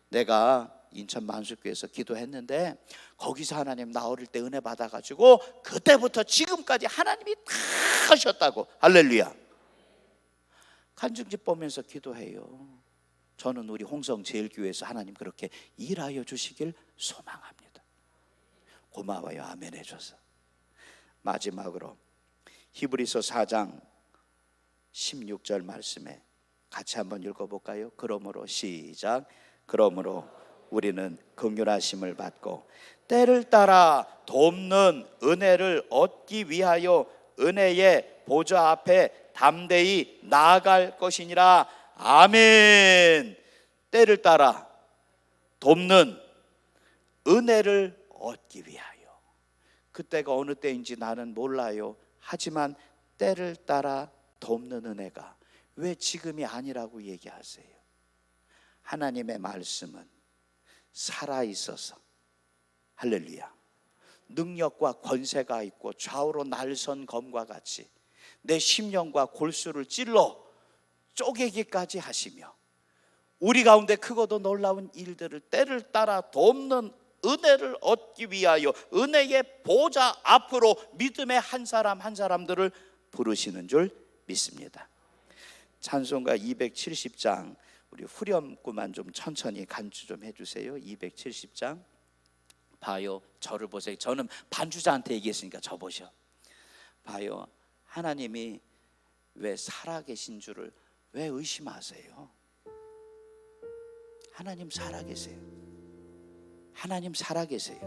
내가 인천 만수교회에서 기도했는데 거기서 하나님 나 어릴 때 은혜 받아가지고 그때부터 지금까지 하나님이 다 하셨다고. 할렐루야. 간증집 보면서 기도해요. 저는 우리 홍성제일교회에서 하나님 그렇게 일하여 주시길 소망합니다. 고마워요. 아멘 해줘서. 마지막으로 히브리서 4장 16절 말씀에 같이 한번 읽어볼까요? 그러므로 시작. 그러므로 우리는 긍휼하심을 받고 때를 따라 돕는 은혜를 얻기 위하여 은혜의 보좌 앞에 담대히 나아갈 것이니라. 아멘. 때를 따라 돕는 은혜를 얻기 위하여. 그때가 어느 때인지 나는 몰라요. 하지만 때를 따라 돕는 은혜가 왜 지금이 아니라고 얘기하세요? 하나님의 말씀은 살아있어서 할렐루야 능력과 권세가 있고 좌우로 날선 검과 같이 내 심령과 골수를 찔러 쪼개기까지 하시며 우리 가운데 크고도 놀라운 일들을 때를 따라 돕는 은혜를 얻기 위하여 은혜의 보좌 앞으로 믿음의 한 사람 한 사람들을 부르시는 줄 믿습니다. 찬송가 270장 우리 후렴구만 좀 천천히 간주 좀 해주세요. 270장 봐요. 저를 보세요. 저는 반주자한테 얘기했으니까 저 보셔. 봐요. 하나님이 왜 살아계신 줄을 왜 의심하세요? 하나님 살아계세요. 하나님 살아계세요.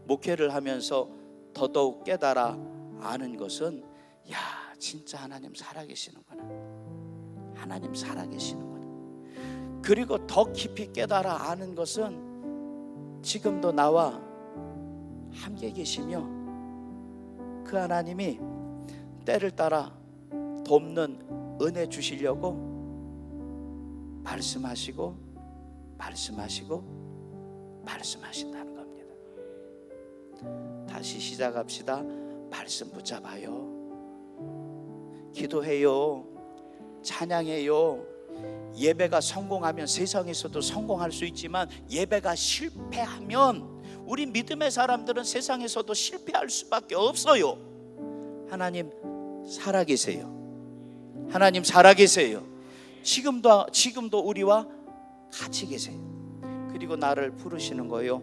목회를 하면서 더더욱 깨달아 아는 것은 야 진짜 하나님 살아계시는구나. 하나님 살아계시는구나. 그리고 더 깊이 깨달아 아는 것은 지금도 나와 함께 계시며 그 하나님이 때를 따라 돕는 은혜 주시려고 말씀하시고 말씀하신다는 겁니다. 다시 시작합시다. 말씀 붙잡아요. 기도해요. 찬양해요. 예배가 성공하면 세상에서도 성공할 수 있지만 예배가 실패하면 우리 믿음의 사람들은 세상에서도 실패할 수밖에 없어요. 하나님 살아계세요. 하나님 살아계세요. 지금도 우리와 같이 계세요. 그리고 나를 부르시는 거요.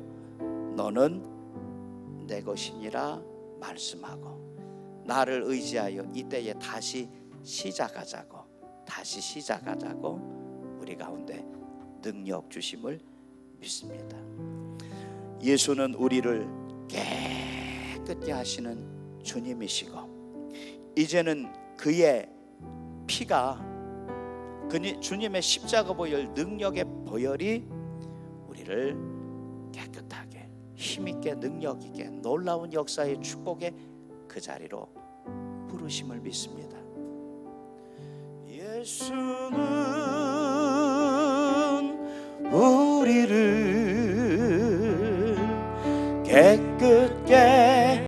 너는 내 것이니라 말씀하고 나를 의지하여 이때에 다시 시작하자고 우리 가운데 능력 주심을 믿습니다. 예수는 우리를 깨끗게 하시는 주님이시고 이제는 그의 피가 주님의 십자가 보혈 능력의 보혈이 우리를 깨끗하게 힘있게 능력있게 놀라운 역사의 축복의 그 자리로 부르심을 믿습니다. 예수는 우리를 깨끗게